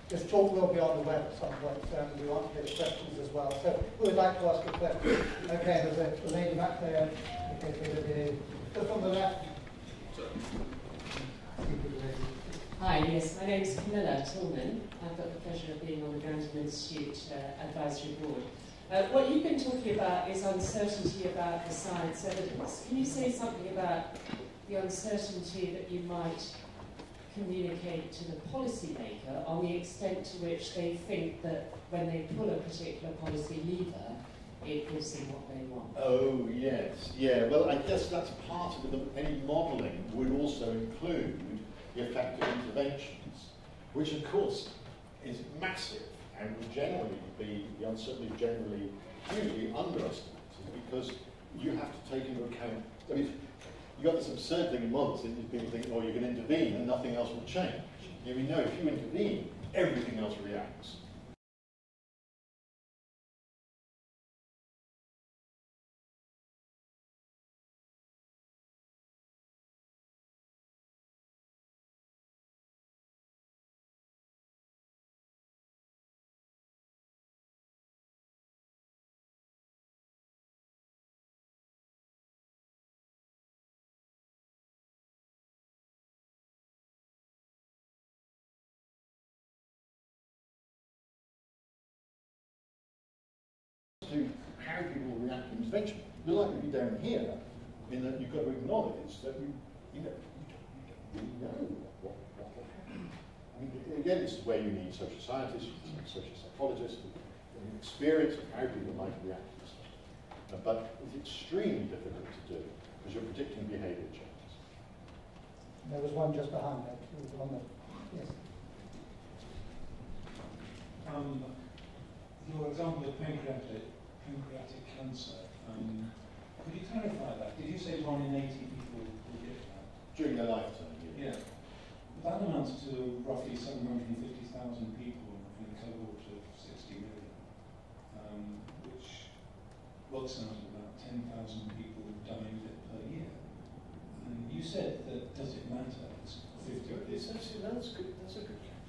this talk will be on the web at some point, so we want to get questions as well. So who would like to ask a question? Okay, there's a lady back there. Okay, just on the left. Hi, yes, my name is Camilla Tillman. I've got the pleasure of being on the Grantham Institute Advisory Board. What you've been talking about is uncertainty about the science evidence. Can you say something about the uncertainty that you might communicate to the policymaker on the extent to which they think that when they pull a particular policy lever, it gives them what they want? Oh, yes. Yeah, well, I guess that's part of it. Any modelling would also include the effect of interventions, which, of course, is massive and would generally be, the uncertainty is generally hugely underestimated because you have to take into account, I mean, you've got this absurd thing in models that people think, oh, you can intervene and nothing else will change. We know if you intervene, everything else reacts. to how people will react to intervention. You're likely to be down here, in that you've got to acknowledge that you don't really know what will happen. I mean, again, this is where you need social scientists, social psychologists, an experience of how people might react to this. But it's extremely difficult to do because you're predicting behaviour changes. There was one just behind that. Yes. Your example of pancreatic cancer, could you clarify that? Did you say 1 in 80 people will get that? During their lifetime, yeah. That amounts to roughly 750,000 people in a cohort of 60 million, which works out at about 10,000 people dying of it per year. And you said that does it matter? It's 50. That's good. That's a good count.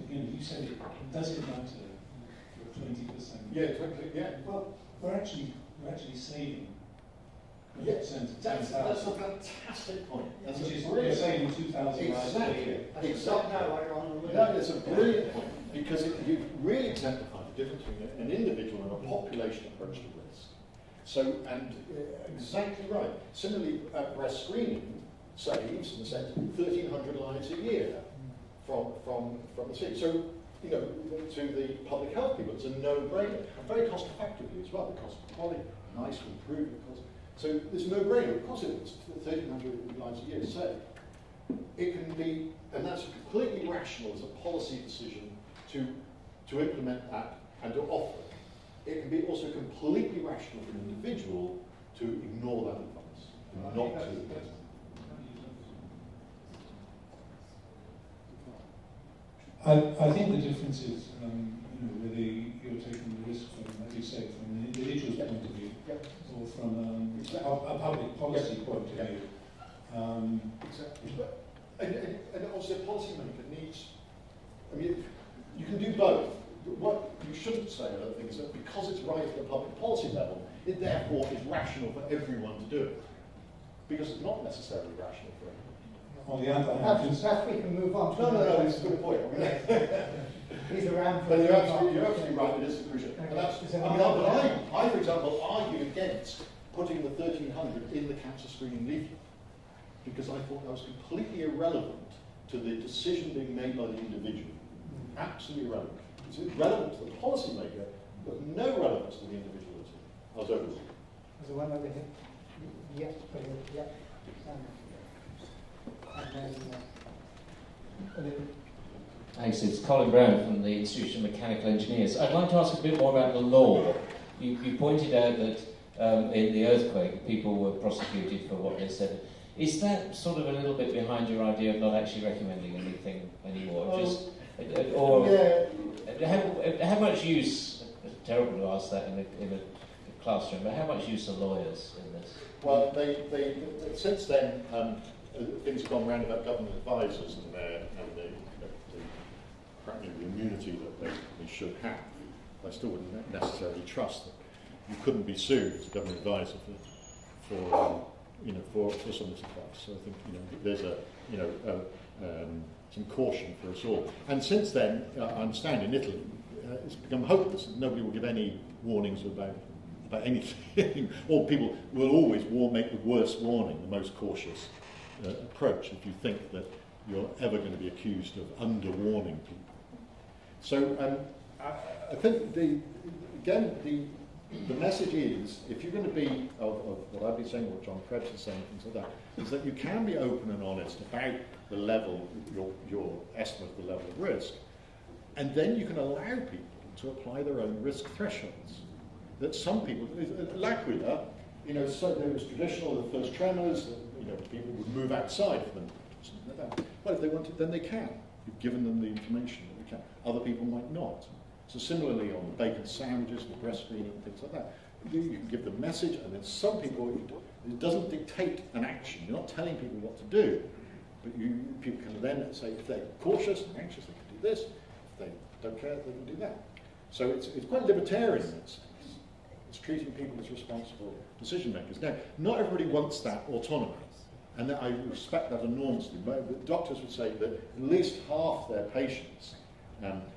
You said it does it matter for 20%? Yeah, 20%. Yeah. Well, we're actually saving. Yes, that's a fantastic point. That's Which is brilliant. You're saving 2,000 lives a year. Exactly. That is a brilliant point because you really exemplify the difference between an individual and a population approach to risk. So, and exactly right. Similarly, breast screening saves, in a sense, 1,300 lives a year from the city. So, you know, to the public health people, it's a no-brainer. And very cost-effective as well. The cost of quality, nice to improve the cost. So it's a no-brainer. Of course it is 1,300 lives a year saved. It can be, and that's completely rational as a policy decision to implement that and to offer it. It can be also completely rational for an individual to ignore that advice and not to. I think the difference is, whether you're taking the risk from, as you say, from an individual's point of view, or from a public policy point of view. Exactly. And also a policymaker needs, I mean, you can do both. What you shouldn't say, I don't think, is that because it's right at the public policy level, it therefore is rational for everyone to do it. Because it's not necessarily rational for everyone. On the other hand, perhaps we can move on to No, it's a good point. He's around for But you're absolutely right, it is crucial. Okay. And that's, I, for example, argue against putting the 1,300 in the cancer screening leaflet because I thought that was completely irrelevant to the decision being made by the individual. Absolutely irrelevant. It's relevant to the policymaker, but no relevance to the individual. I was over. There's the one over here. Yes, yeah. Thanks, it's Colin Brown from the Institution of Mechanical Engineers. I'd like to ask a bit more about the law. You pointed out that in the earthquake, people were prosecuted for what they said. Is that sort of a little bit behind your idea of not actually recommending anything anymore? How much use, it's terrible to ask that in a classroom, but how much use are lawyers in this? Well, they since then, things have gone round about government advisors and the immunity that they should have. I still wouldn't necessarily trust that you couldn't be sued as a government advisor for some of this advice. So I think there's some caution for us all. And since then, I understand in Italy, it's become hopeless. Nobody will give any warnings about anything. Or people will always make the worst warning, the most cautious approach, if you think that you're ever going to be accused of under-warning people. So I think the message is, if you're going to be of what I've been saying, what John Krebs is saying, things like that, is that you can be open and honest about the level, your estimate of the level of risk, and then you can allow people to apply their own risk thresholds. That some people, L'Aquila, so there was traditional, the first tremors, people would move outside for them, something like that. Well, if they wanted, then they can. You've given them the information that they can. Other people might not. So similarly on the bacon sandwiches, the breast screening, things like that, you can give the message, and then some people, it doesn't dictate an action. You're not telling people what to do, but people can then say, if they're cautious and anxious, they can do this. If they don't care, they can do that. So it's quite libertarian in that sense. It's treating people as responsible decision makers. Now, not everybody wants that autonomy, and I respect that enormously. But doctors would say that at least half their patients,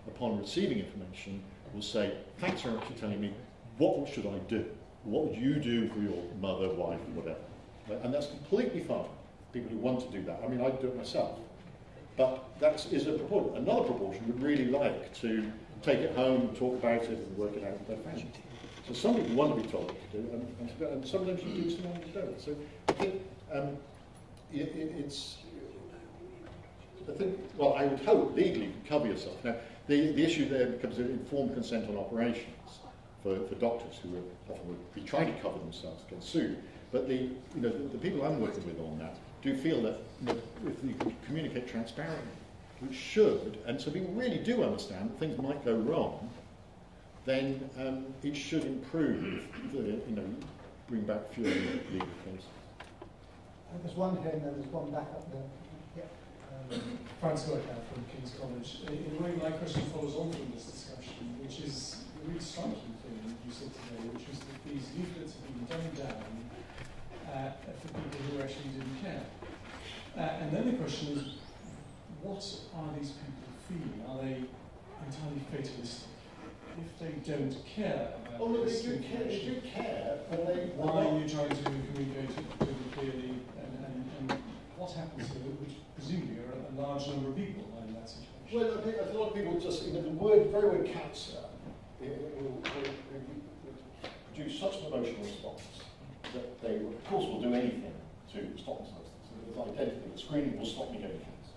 upon receiving information, will say, thanks very much for telling me, what should I do? What would you do for your mother, wife, whatever? And that's completely fine. People who want to do that. I mean, I'd do it myself. But that is a proportion. Another proportion would really like to take it home, talk about it, and work it out with their friends. So some people want to be told what to do, and sometimes you do, sometimes you don't. So I think well, I would hope legally you can cover yourself. Now, the issue there becomes informed consent on operations for doctors who often would be trying to cover themselves against sued. But the people I'm working with on that do feel that if you can communicate transparently, which should, and so people really do understand that things might go wrong, then it should improve, bring back fewer legal cases. There's one here and then there's one back up there. Francis from King's College. In a way, my question follows on from this discussion, which is the really striking thing that you said today, which is that these leaflets have been dumbed down for people who actually didn't care. And then the question is, what are these people feeling? Are they entirely fatalistic? If they don't care about this they do care, but why are you trying to communicate it clearly, and what happens to it, which presumably are a large number of people in that situation? Well, I think a lot of people just, the very word cancer, it will produce such an emotional response that they, of course, will do anything to stop themselves. So it's identical. The screening will stop me getting cancer,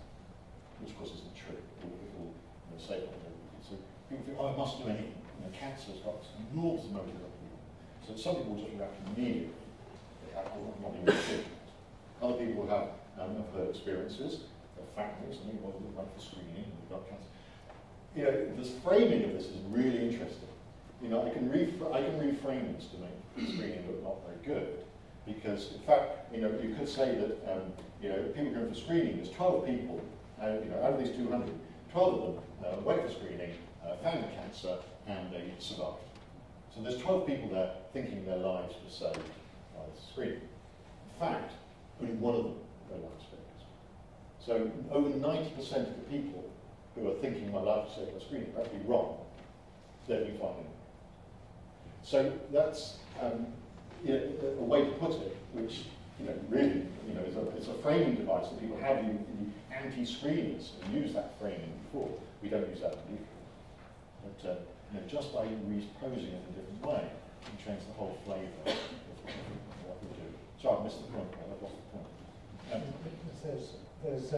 which of course isn't true. It will say that. So people think, I must do anything. Cancer's got this enormous emotional appeal. So some people will just react immediately. Not even think. Other people will have other experiences, their families, and they want to run for screening, and they've got cancer. This framing of this is really interesting. I can reframe this to make screening look not very good, because in fact, you could say that people going for screening, there's 12 people, out of these 200, 12 of them went for screening, found the cancer, and they survived. So there's 12 people there thinking their lives were saved by the screening. In fact, only one of them their lives saved. So over 90% of the people who are thinking my life was saved by screening are actually wrong. They'll be fine. So that's a way to put it, which really is a framing device that people have in the anti-screeners and use that framing before. We don't use that in legal. But just by reposing it in a different way, you can change the whole flavour of what we do. Sorry, I missed the point. I've lost the point. There's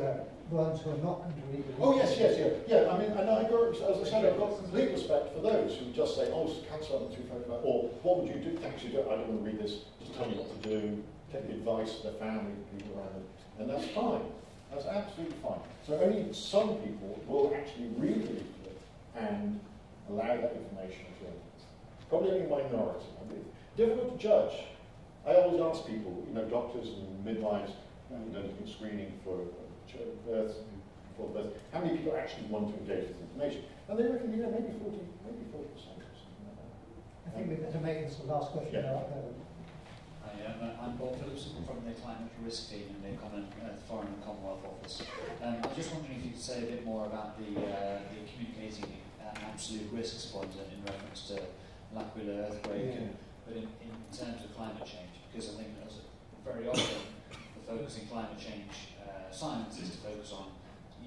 ones who are not going to read it. Oh yes. I mean, and as I said, I've got complete respect for those who just say, "Oh, it's cancer, I'm too afraid about," or "What would you do? Thanks, you do. I don't want to read this. Just tell me what to do. Take the advice of their family, people around them," and that's fine. That's absolutely fine. So only some people will actually read the leaflet and allow that information to them. Probably only a minority. I mean, difficult to judge. I always ask people, doctors and midwives, looking screening for births, before birth, how many people actually want to engage with information? And they reckon, maybe 40%. Or something like that. I think we better make this the last question. Yeah. I'm Bob Phillips from the Climate Risk Team in the Foreign and Commonwealth Office. I was just wondering if you could say a bit more about the communicating absolute risks point in reference to L'Aquila earthquake, but in terms of climate change, because I think very often the focus in climate change science is to focus on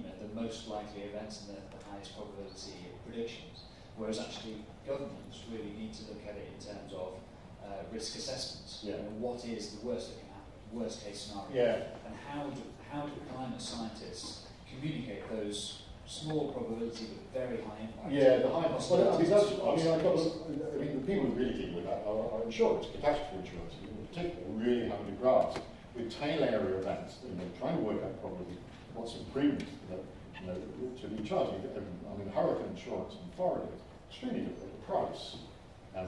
the most likely events and the highest probability predictions, whereas actually governments really need to look at it in terms of risk assessments. What is the worst that can happen, worst case scenario, and how do climate scientists communicate those small probability but very high impact? The high. Well, the people who really deal with that are insurance, catastrophe insurance, in particular, really having to grasp with tail area events, trying to work out probably what's the premiums to be charged. Hurricane insurance in Florida is extremely difficult to price,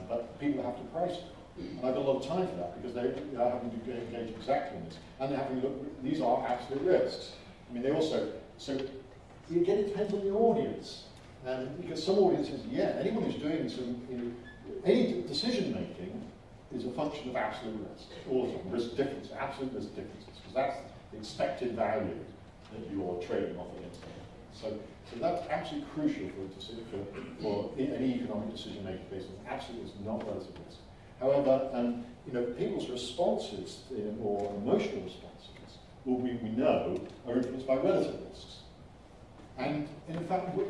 but people have to price it. And I've got a lot of time for that because they're having to engage exactly in this, and they're having to look. These are absolute risks. They also again, it depends on the audience, because some audiences, anyone who's doing any decision making is a function of absolute risk. All the time, risk difference, absolute risk differences, because that's the expected value that you're trading off against. So that's absolutely crucial for any economic decision making based on absolute risk, not relative risk. However, people's responses, or emotional responses, we know are influenced by relative risks. And in fact, as we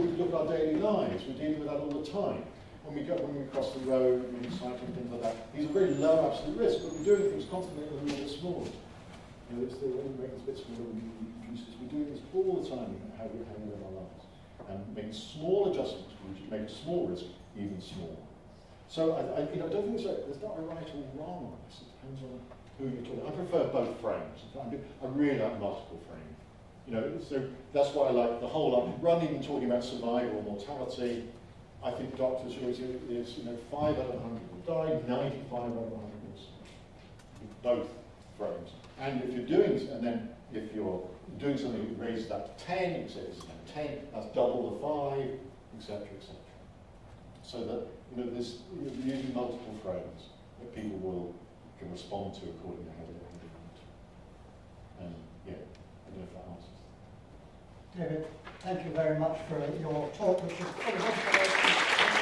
look at our daily lives, we're dealing with that all the time. When we cross the road, when we're cycling, things like that, these are very low absolute risk, but we're doing things constantly that are a little bit smaller. It's the way we make this bit smaller, we're doing this all the time in how we live our lives. And making small adjustments, which make a small risk even smaller. So I don't think there's not a right or wrong on this. It depends on who you're talking. I prefer both frames. I really like multiple framing. So that's why I like the whole running and talking about survival or mortality. I think doctors always is 5 out of 100 will die, 95 out of 100 will survive. Both frames. And if you're doing something that raises that to 10, you say this is 10, that's double the 5, etc., etc. So that you're using multiple frames that people can respond to according to how they want to. And yeah, I don't know if that answers. David, thank you very much for your talk, which was full of information.